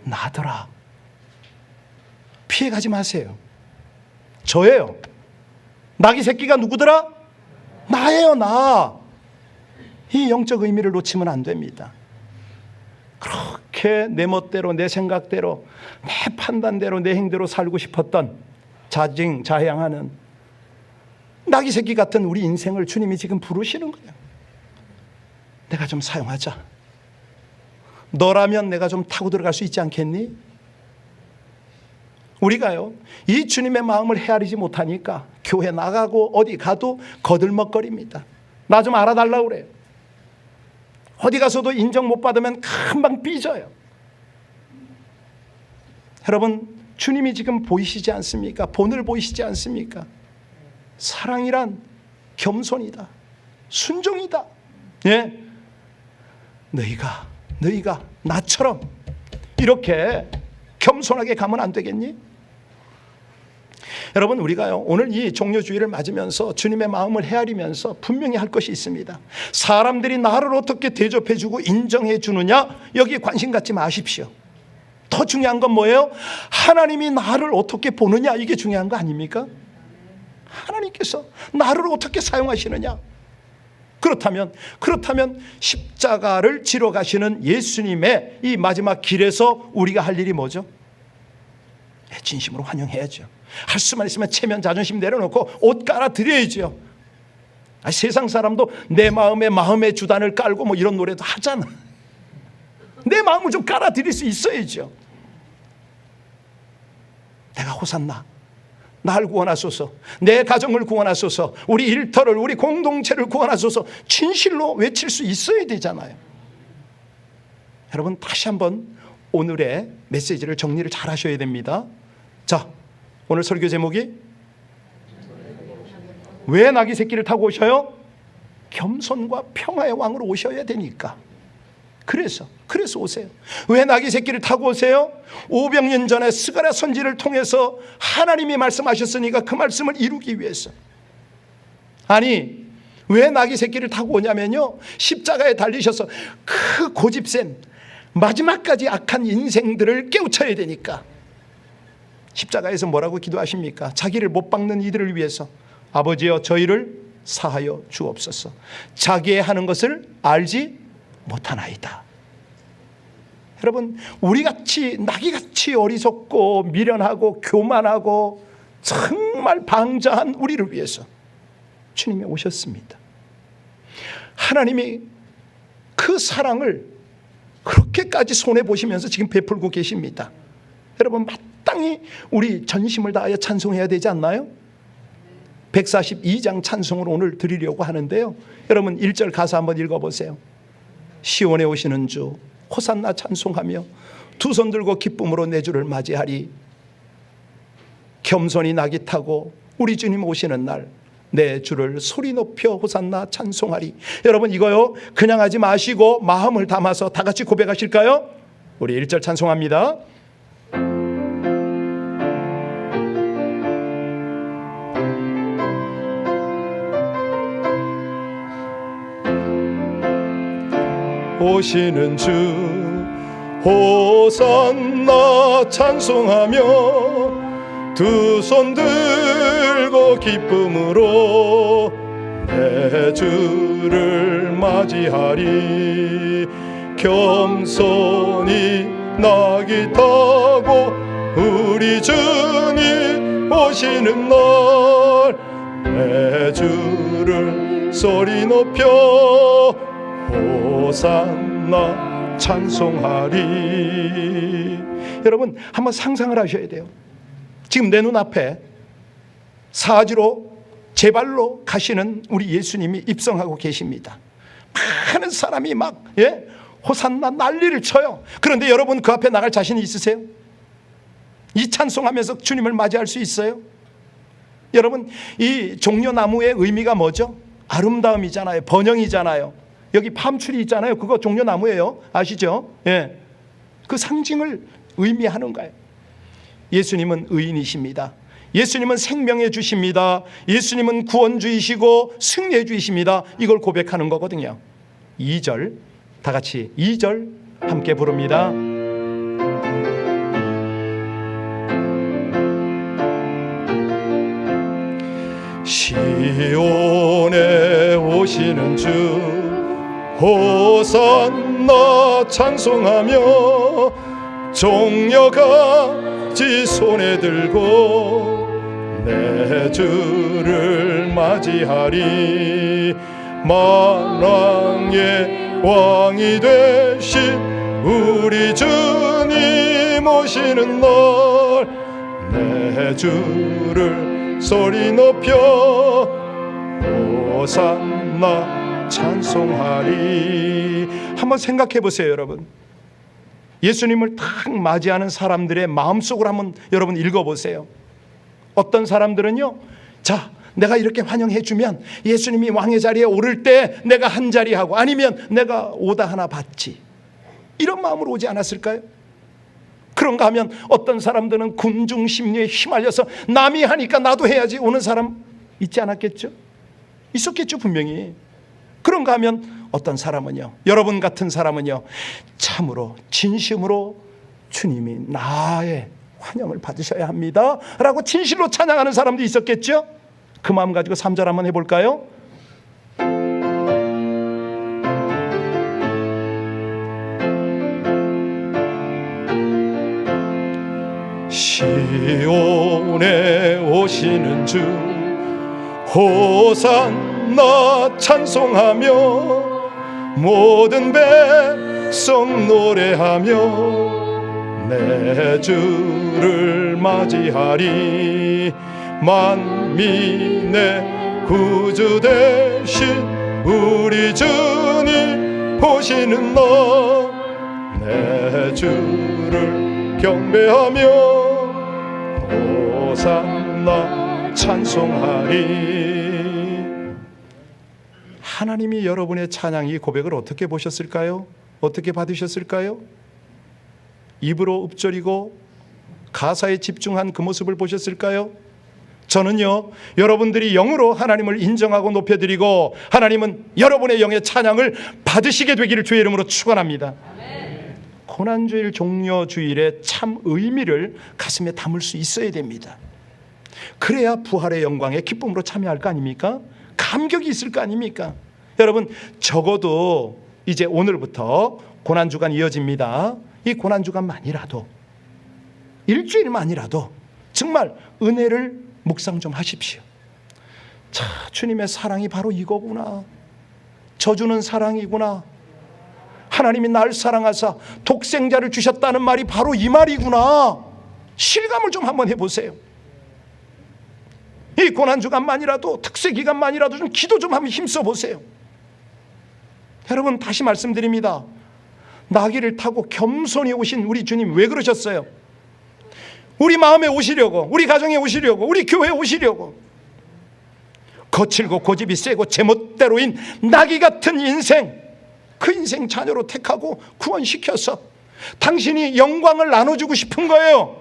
나더라. 피해가지 마세요. 저예요. 나귀 새끼가 누구더라? 나예요, 나. 이 영적 의미를 놓치면 안 됩니다. 그렇게 내 멋대로, 내 생각대로, 내 판단대로, 내 행대로 살고 싶었던 자양하는 나귀 새끼 같은 우리 인생을 주님이 지금 부르시는 거예요. 내가 좀 사용하자. 너라면 내가 좀 타고 들어갈 수 있지 않겠니? 우리가요, 이 주님의 마음을 헤아리지 못하니까 교회 나가고 어디 가도 거들먹거립니다. 나 좀 알아달라고 그래요. 어디 가서도 인정 못 받으면 금방 삐져요. 여러분, 주님이 지금 보이시지 않습니까? 본을 보이시지 않습니까? 사랑이란 겸손이다. 순종이다. 예? 너희가 나처럼 이렇게 겸손하게 가면 안 되겠니? 여러분, 우리가요, 오늘 이 종려주의를 맞으면서 주님의 마음을 헤아리면서 분명히 할 것이 있습니다. 사람들이 나를 어떻게 대접해주고 인정해 주느냐, 여기에 관심 갖지 마십시오. 더 중요한 건 뭐예요? 하나님이 나를 어떻게 보느냐, 이게 중요한 거 아닙니까? 하나님께서 나를 어떻게 사용하시느냐. 그렇다면 십자가를 지러 가시는 예수님의 이 마지막 길에서 우리가 할 일이 뭐죠? 진심으로 환영해야죠. 할 수만 있으면 체면 자존심 내려놓고 옷 깔아드려야죠. 세상 사람도 내 마음의 주단을 깔고 뭐 이런 노래도 하잖아. 내 마음을 좀 깔아드릴 수 있어야죠. 내가 호산나, 날 구원하소서, 내 가정을 구원하소서, 우리 일터를, 우리 공동체를 구원하소서 진실로 외칠 수 있어야 되잖아요. 여러분, 다시 한번 오늘의 메시지를 정리를 잘 하셔야 됩니다. 자, 오늘 설교 제목이 왜 나귀 새끼를 타고 오셔요? 겸손과 평화의 왕으로 오셔야 되니까. 그래서 오세요. 왜 나귀 새끼를 타고 오세요? 500년 전에 스가랴 선지를 통해서 하나님이 말씀하셨으니까 그 말씀을 이루기 위해서. 아니, 왜 나귀 새끼를 타고 오냐면요, 십자가에 달리셔서 그 고집센 마지막까지 악한 인생들을 깨우쳐야 되니까. 십자가에서 뭐라고 기도하십니까? 자기를 못 박는 이들을 위해서 아버지여 저희를 사하여 주옵소서. 자기의 하는 것을 알지 못하나이다. 여러분, 우리같이 나귀같이 어리석고 미련하고 교만하고 정말 방자한 우리를 위해서 주님이 오셨습니다. 하나님이 그 사랑을 그렇게까지 손해보시면서 지금 베풀고 계십니다. 여러분, 마땅히 우리 전심을 다하여 찬송해야 되지 않나요? 142장 찬송을 오늘 드리려고 하는데요, 여러분 1절 가사 한번 읽어보세요. 시온에 오시는 주 호산나 찬송하며 두 손 들고 기쁨으로 내 주를 맞이하리. 겸손히 나귀 타고 우리 주님 오시는 날 내 주를 소리 높여 호산나 찬송하리. 여러분 이거요 그냥 하지 마시고 마음을 담아서 다 같이 고백하실까요? 우리 1절 찬송합니다. 오시는 주 호산나 찬송하며 두 손 들고 기쁨으로 내 주를 맞이하리. 겸손히 나귀 타고 우리 주님 오시는 날 내 주를 소리 높여 호산나 찬송하리. 여러분 한번 상상을 하셔야 돼요. 지금 내 눈앞에 사지로 제 발로 가시는 우리 예수님이 입성하고 계십니다. 많은 사람이 막 호산나 난리를 쳐요. 그런데 여러분 그 앞에 나갈 자신이 있으세요? 이 찬송하면서 주님을 맞이할 수 있어요? 여러분 이 종려나무의 의미가 뭐죠? 아름다움이잖아요. 번영이잖아요. 여기 팜추리 있잖아요. 그거 종려나무예요. 아시죠? 예. 그 상징을 의미하는 거예요. 예수님은 의인이십니다. 예수님은 생명의 주십니다. 예수님은 구원주이시고 승리의 주이십니다. 이걸 고백하는 거거든요. 2절 다 같이 2절 함께 부릅니다. 시온에 오시는 주 호산나 찬송하며 종려같이 손에 들고 내 주를 맞이하리. 만왕의 왕이 되신 우리 주님 오시는 날 내 주를 소리 높여 호산나 찬송하리. 한번 생각해 보세요 여러분. 예수님을 딱 맞이하는 사람들의 마음속으로 한번 여러분 읽어보세요. 어떤 사람들은요, 자 내가 이렇게 환영해 주면 예수님이 왕의 자리에 오를 때 내가 한 자리 하고 아니면 내가 오다 하나 받지, 이런 마음으로 오지 않았을까요? 그런가 하면 어떤 사람들은 군중 심리에 휘말려서 남이 하니까 나도 해야지 오는 사람 있지 않았겠죠? 있었겠죠 분명히. 그런가 하면 어떤 사람은요, 여러분 같은 사람은요, 참으로 진심으로 주님이 나의 환영을 받으셔야 합니다 라고 진실로 찬양하는 사람도 있었겠죠? 그 마음 가지고 3절 한번 해볼까요? 시온에 오시는 주 호산나 찬송하며 모든 백성 노래하며 내 주를 맞이하리. 만민의 구주 되신 우리 주님 오시는 날 내 주를 경배하며 호산나 찬송하리. 하나님이 여러분의 찬양 이 고백을 어떻게 보셨을까요? 어떻게 받으셨을까요? 입으로 읊조리고 가사에 집중한 그 모습을 보셨을까요? 저는요, 여러분들이 영으로 하나님을 인정하고 높여드리고 하나님은 여러분의 영의 찬양을 받으시게 되기를 주의 이름으로 축원합니다. 고난주일 종려주일의 참 의미를 가슴에 담을 수 있어야 됩니다. 그래야 부활의 영광에 기쁨으로 참여할 거 아닙니까? 감격이 있을 거 아닙니까? 여러분 적어도 이제 오늘부터 고난주간 이어집니다. 이 고난주간만이라도 일주일만이라도 정말 은혜를 묵상 좀 하십시오. 자, 주님의 사랑이 바로 이거구나. 저주는 사랑이구나. 하나님이 날 사랑하사 독생자를 주셨다는 말이 바로 이 말이구나. 실감을 좀 한번 해보세요. 이 고난주간만이라도 특세기간만이라도 좀 기도 좀 한번 힘써보세요. 여러분 다시 말씀드립니다. 나귀를 타고 겸손히 오신 우리 주님 왜 그러셨어요? 우리 마음에 오시려고, 우리 가정에 오시려고, 우리 교회에 오시려고. 거칠고 고집이 세고 제멋대로인 나귀 같은 인생, 그 인생 자녀로 택하고 구원시켜서 당신이 영광을 나눠주고 싶은 거예요.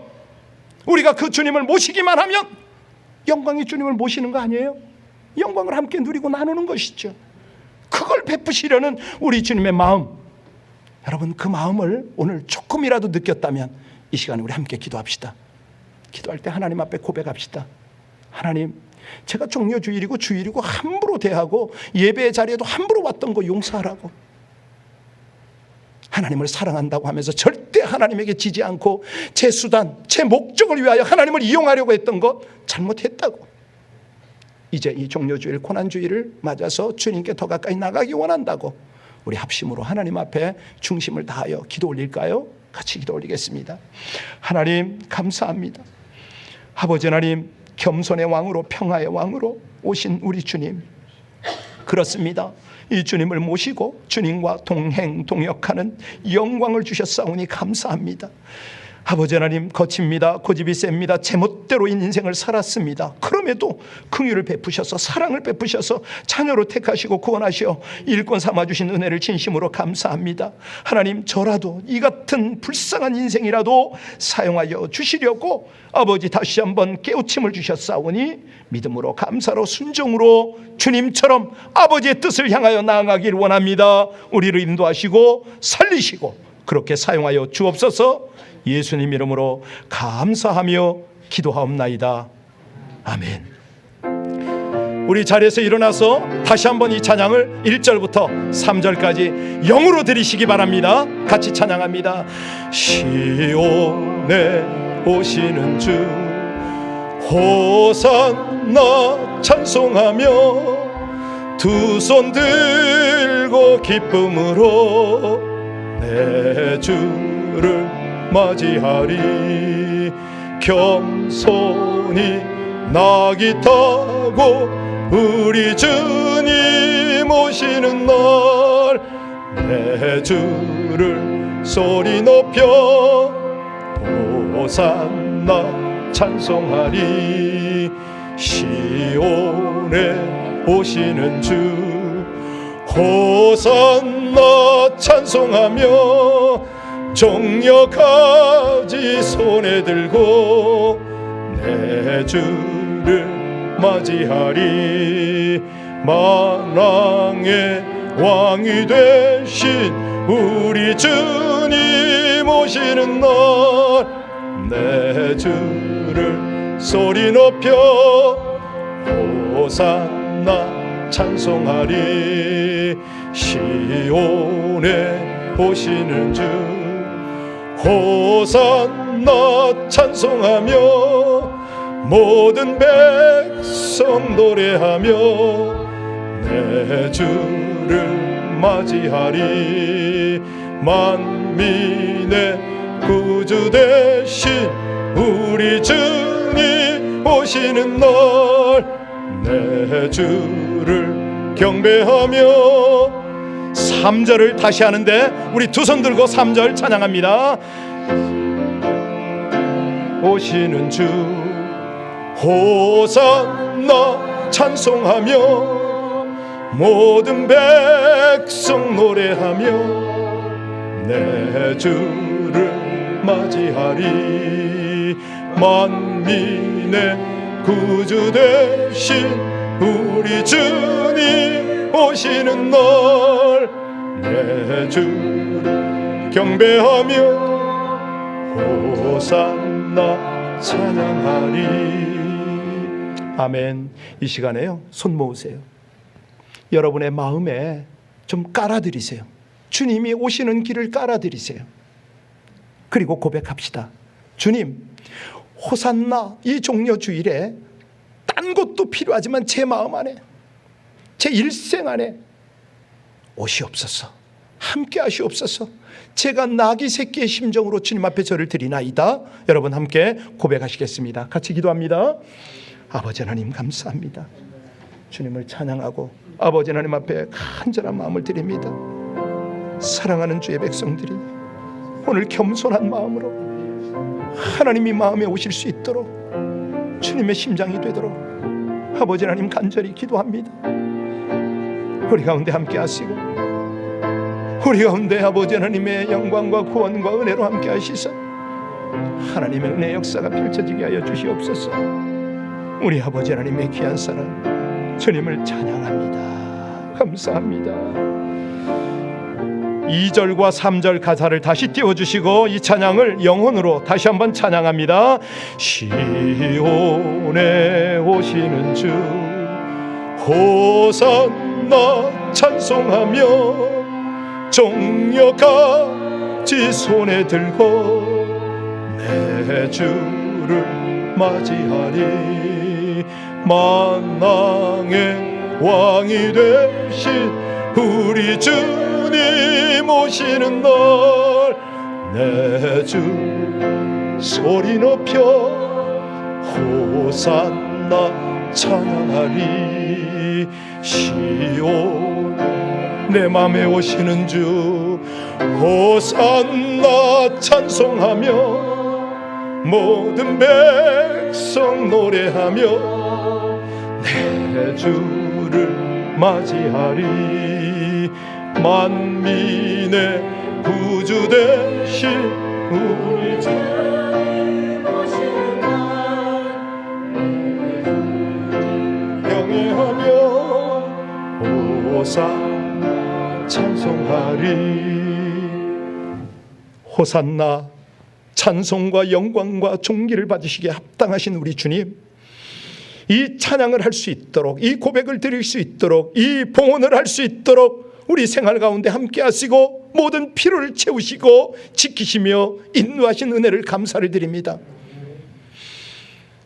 우리가 그 주님을 모시기만 하면 영광의 주님을 모시는 거 아니에요? 영광을 함께 누리고 나누는 것이죠. 그걸 베푸시려는 우리 주님의 마음, 여러분 그 마음을 오늘 조금이라도 느꼈다면 이 시간에 우리 함께 기도합시다. 기도할 때 하나님 앞에 고백합시다. 하나님, 제가 종려주일이고 주일이고 함부로 대하고 예배의 자리에도 함부로 왔던 거 용서하라고. 하나님을 사랑한다고 하면서 절대 하나님에게 지지 않고 제 수단, 제 목적을 위하여 하나님을 이용하려고 했던 것 잘못했다고. 이제 이 종려주일, 고난주일을 맞아서 주님께 더 가까이 나가기 원한다고 우리 합심으로 하나님 앞에 중심을 다하여 기도 올릴까요? 같이 기도 올리겠습니다. 하나님 감사합니다. 아버지 하나님, 겸손의 왕으로 평화의 왕으로 오신 우리 주님, 그렇습니다. 이 주님을 모시고 주님과 동행 동역하는 영광을 주셨사오니 감사합니다. 아버지 하나님, 거칩니다. 고집이 셉니다. 제멋대로인 인생을 살았습니다. 그럼에도 긍휼을 베푸셔서 사랑을 베푸셔서 자녀로 택하시고 구원하시어 일꾼 삼아주신 은혜를 진심으로 감사합니다. 하나님, 저라도 이 같은 불쌍한 인생이라도 사용하여 주시려고 아버지 다시 한번 깨우침을 주셨사오니 믿음으로 감사로 순종으로 주님처럼 아버지의 뜻을 향하여 나아가길 원합니다. 우리를 인도하시고 살리시고 그렇게 사용하여 주옵소서. 예수님 이름으로 감사하며 기도하옵나이다. 아멘. 우리 자리에서 일어나서 다시 한번 이 찬양을 1절부터 3절까지 영으로 드리시기 바랍니다. 같이 찬양합니다. 시온에 오시는 주 호산나 찬송하며 두 손 들고 기쁨으로 내 주를 맞이하리. 겸손히 나귀 타고 우리 주님 오시는 날 내 주를 소리 높여 호산나 찬송하리. 시온에 오시는 주 호산나 찬송하며 정력하지 손에 들고 내 주를 맞이하리. 만왕의 왕이 되신 우리 주님 오시는 날 내 주를 소리 높여 호산나 찬송하리. 시온에 오시는 주 호산나 찬송하며 모든 백성 노래하며 내 주를 맞이하리. 만민의 구주 되신 우리 주님 오시는 날 내 주를 경배하며 3절을 다시 하는데 우리 두 손 들고 3절 찬양합니다. 오시는 주 호산나 찬송하며 모든 백성 노래하며 내 주를 맞이하리. 만민의 구주 되신 우리 주님 오시는 날 내 주를 경배하며 호산나 찬양하리. 아멘. 이 시간에요, 손 모으세요. 여러분의 마음에 좀 깔아드리세요. 주님이 오시는 길을 깔아드리세요. 그리고 고백합시다. 주님, 호산나 이 종려주일에 딴 것도 필요하지만 제 마음 안에, 제 일생 안에 오시옵소서. 함께 하시옵소서. 제가 나귀 새끼의 심정으로 주님 앞에 저를 드리나이다. 여러분 함께 고백하시겠습니다. 같이 기도합니다. 아버지 하나님 감사합니다. 주님을 찬양하고 아버지 하나님 앞에 간절한 마음을 드립니다. 사랑하는 주의 백성들이 오늘 겸손한 마음으로 하나님이 마음에 오실 수 있도록 주님의 심장이 되도록 아버지 하나님 간절히 기도합니다. 우리 가운데 함께 하시고 우리 가운데 아버지 하나님의 영광과 구원과 은혜로 함께 하시사 하나님의 은혜 역사가 펼쳐지게 하여 주시옵소서. 우리 아버지 하나님의 귀한 사랑 주님을 찬양합니다. 감사합니다. 2절과 3절 가사를 다시 띄워주시고 이 찬양을 영혼으로 다시 한번 찬양합니다. 시온에 오시는 주 호산나 찬송하며 종려같이 손에 들고 내 주를 맞이하리. 만왕의 왕이 되신 우리 주님 오시는 날 내 주 소리 높여 호산나 찬양하리. 시온 내 맘에 오시는 주 호산나 찬송하며 모든 백성 노래하며 내 주를 맞이하리. 만민의 구주 되신 우리 주님 오시는 날 경외하며 호산나 찬송하리. 호산나 찬송과 영광과 존귀를 받으시기에 합당하신 우리 주님, 이 찬양을 할 수 있도록, 이 고백을 드릴 수 있도록, 이 봉헌을 할 수 있도록 우리 생활 가운데 함께 하시고 모든 필요를 채우시고 지키시며 인도하신 은혜를 감사를 드립니다.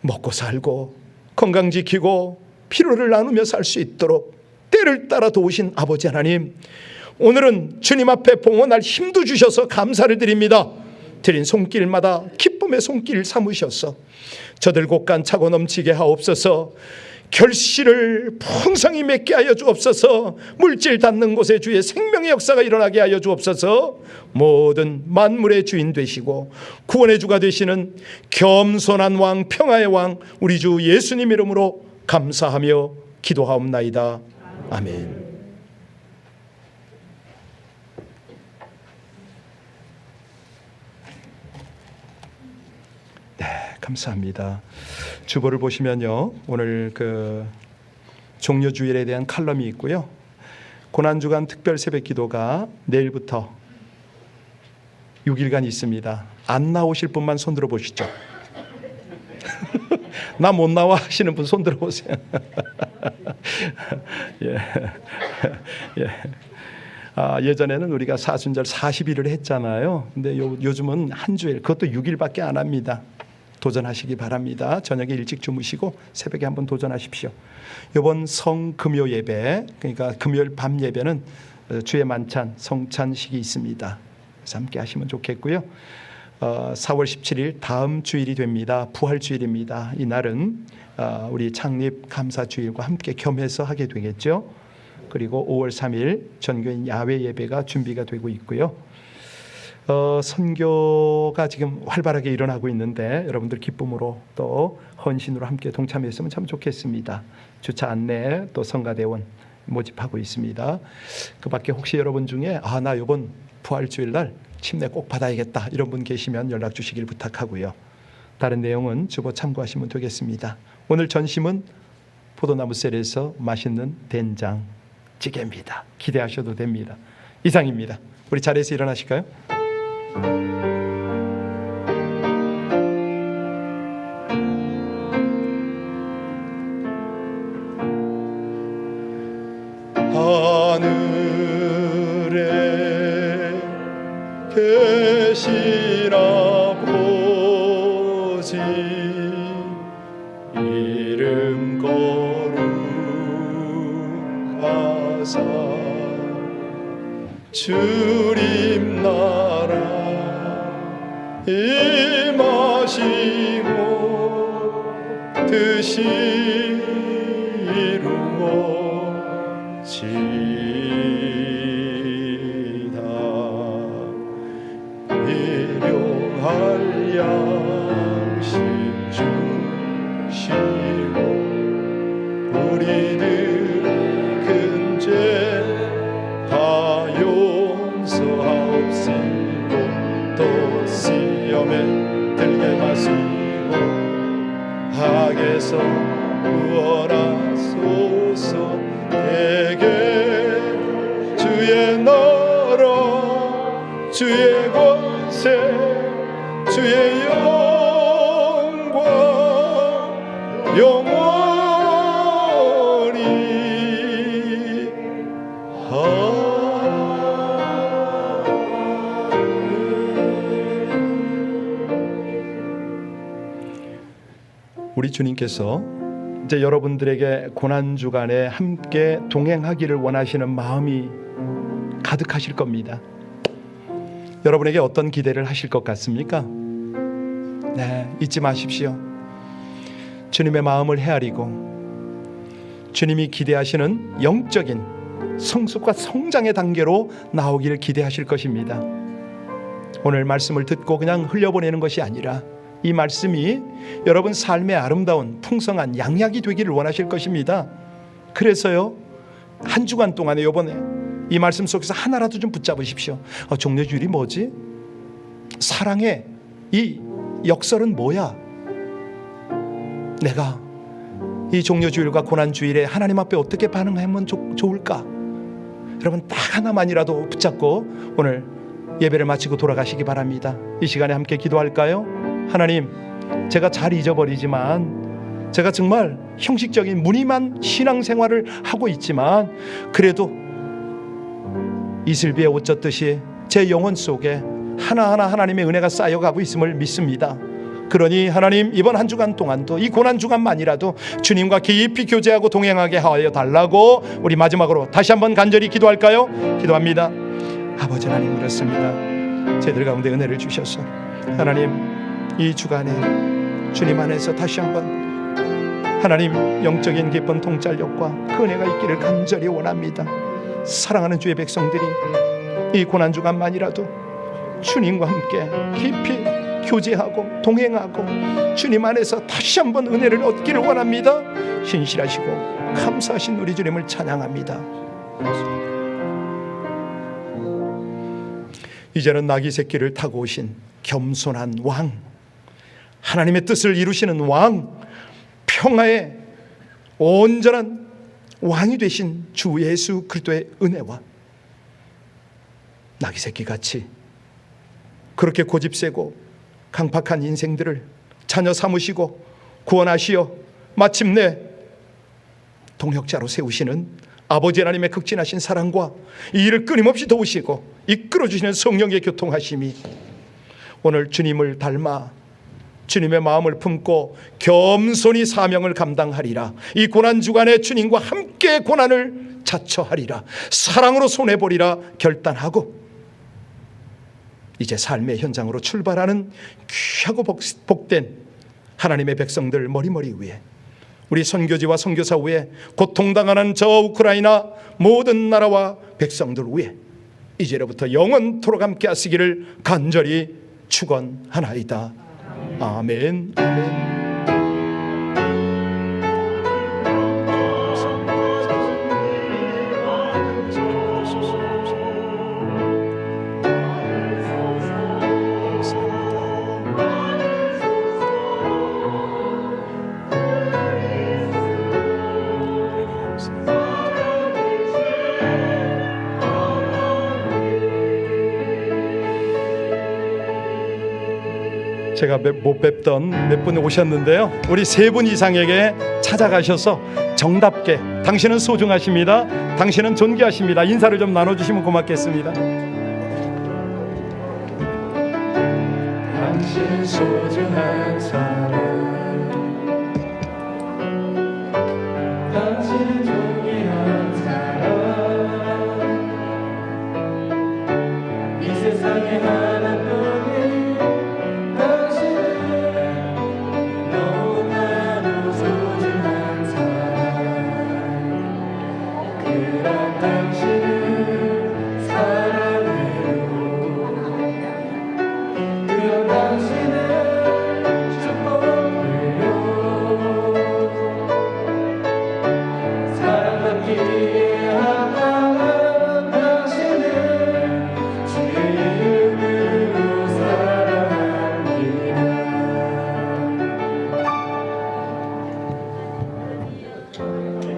먹고 살고 건강 지키고 필요를 나누며 살 수 있도록 때를 따라 도우신 아버지 하나님, 오늘은 주님 앞에 봉헌할 힘도 주셔서 감사를 드립니다. 드린 손길마다 기쁨의 손길 삼으셔서 저들 곳간 차고 넘치게 하옵소서. 결실을 풍성히 맺게 하여 주옵소서. 물질 닿는 곳에 주의 생명의 역사가 일어나게 하여 주옵소서. 모든 만물의 주인 되시고 구원의 주가 되시는 겸손한 왕, 평화의 왕 우리 주 예수님 이름으로 감사하며 기도하옵나이다. 아멘. 감사합니다. 주보를 보시면요, 오늘 그 종려주일에 대한 칼럼이 있고요. 고난주간 특별 새벽 기도가 내일부터 6일간 있습니다. 안 나오실 분만 손 들어보시죠. 나 못 나와 하시는 분 손 들어보세요. 예. 예. 예전에는 우리가 사순절 40일을 했잖아요. 근데 요즘은 한 주일, 그것도 6일밖에 안 합니다. 도전하시기 바랍니다. 저녁에 일찍 주무시고 새벽에 한번 도전하십시오. 이번 성금요 예배, 그러니까 금요일 밤 예배는 주의 만찬 성찬식이 있습니다. 그래서 함께 하시면 좋겠고요. 4월 17일 다음 주일이 됩니다. 부활주일입니다. 이날은 우리 창립 감사주일과 함께 겸해서 하게 되겠죠. 그리고 5월 3일 전교인 야외 예배가 준비가 되고 있고요. 선교가 지금 활발하게 일어나고 있는데 여러분들 기쁨으로 또 헌신으로 함께 동참했으면 참 좋겠습니다. 주차 안내 또 성가대원 모집하고 있습니다. 그 밖에 혹시 여러분 중에 나 이번 부활주일날 침례 꼭 받아야겠다 이런 분 계시면 연락 주시길 부탁하고요. 다른 내용은 주보 참고하시면 되겠습니다. 오늘 전심은 포도나무 셀에서 맛있는 된장찌개입니다. 기대하셔도 됩니다. 이상입니다. 우리 자리에서 일어나실까요? 하늘에 계신 아버지 이름 거룩하사 주님 나라 임하시고 뜻이 이루어지다. 일용할 양식 주시고 우리들 큰 죄 다 용서하옵시고 또 시험에 들게 마시고 악에서 구원하소서. 내게 주의 나라 주의 권세 주의 영광 영원히 우리 주님께서 이제 여러분들에게 고난주간에 함께 동행하기를 원하시는 마음이 가득하실 겁니다. 여러분에게 어떤 기대를 하실 것 같습니까? 네, 잊지 마십시오. 주님의 마음을 헤아리고 주님이 기대하시는 영적인 성숙과 성장의 단계로 나오기를 기대하실 것입니다. 오늘 말씀을 듣고 그냥 흘려보내는 것이 아니라 이 말씀이 여러분 삶의 아름다운 풍성한 양약이 되기를 원하실 것입니다. 그래서요, 한 주간 동안에 이번에 이 말씀 속에서 하나라도 좀 붙잡으십시오. 종려주일이 뭐지? 사랑의 이 역설은 뭐야? 내가 이 종려주일과 고난주일에 하나님 앞에 어떻게 반응하면 좋을까? 여러분 딱 하나만이라도 붙잡고 오늘 예배를 마치고 돌아가시기 바랍니다. 이 시간에 함께 기도할까요? 하나님, 제가 잘 잊어버리지만, 제가 정말 형식적인 무늬만 신앙생활을 하고 있지만 그래도 이슬비에 옷 젖듯이 제 영혼 속에 하나하나 하나님의 은혜가 쌓여가고 있음을 믿습니다. 그러니 하나님, 이번 한 주간 동안도 이 고난 주간만이라도 주님과 깊이 교제하고 동행하게 하여 달라고 우리 마지막으로 다시 한번 간절히 기도할까요? 기도합니다. 아버지 하나님, 그렇습니다. 저희들 가운데 은혜를 주셔서 하나님, 이 주간에 주님 안에서 다시 한번 하나님 영적인 깊은 통찰력과 그 은혜가 있기를 간절히 원합니다. 사랑하는 주의 백성들이 이 고난 주간만이라도 주님과 함께 깊이 교제하고 동행하고 주님 안에서 다시 한번 은혜를 얻기를 원합니다. 신실하시고 감사하신 우리 주님을 찬양합니다. 이제는 나귀 새끼를 타고 오신 겸손한 왕, 하나님의 뜻을 이루시는 왕, 평화의 온전한 왕이 되신 주 예수 그리스도의 은혜와 나귀 새끼같이 그렇게 고집세고 강팍한 인생들을 자녀 삼으시고 구원하시어 마침내 동역자로 세우시는 아버지 하나님의 극진하신 사랑과 이 일을 끊임없이 도우시고 이끌어주시는 성령의 교통하심이 오늘 주님을 닮아 주님의 마음을 품고 겸손히 사명을 감당하리라. 이 고난주간에 주님과 함께 고난을 자처하리라. 사랑으로 손해보리라 결단하고 이제 삶의 현장으로 출발하는 귀하고 복된 하나님의 백성들 머리머리 위에, 우리 선교지와 선교사 위에, 고통당하는 저 우크라이나 모든 나라와 백성들 위에 이제로부터 영원토록 함께 하시기를 간절히 축원하나이다. 아멘. 아멘. 제가 못 뵙던 몇 분 오셨는데요, 우리 3분 이상에게 찾아가셔서 정답게 당신은 소중하십니다, 당신은 존귀하십니다 인사를 좀 나눠주시면 고맙겠습니다. 당신은 소중한 사람, 당신은 존귀한 사람, 이 세상에 하나뿐인 주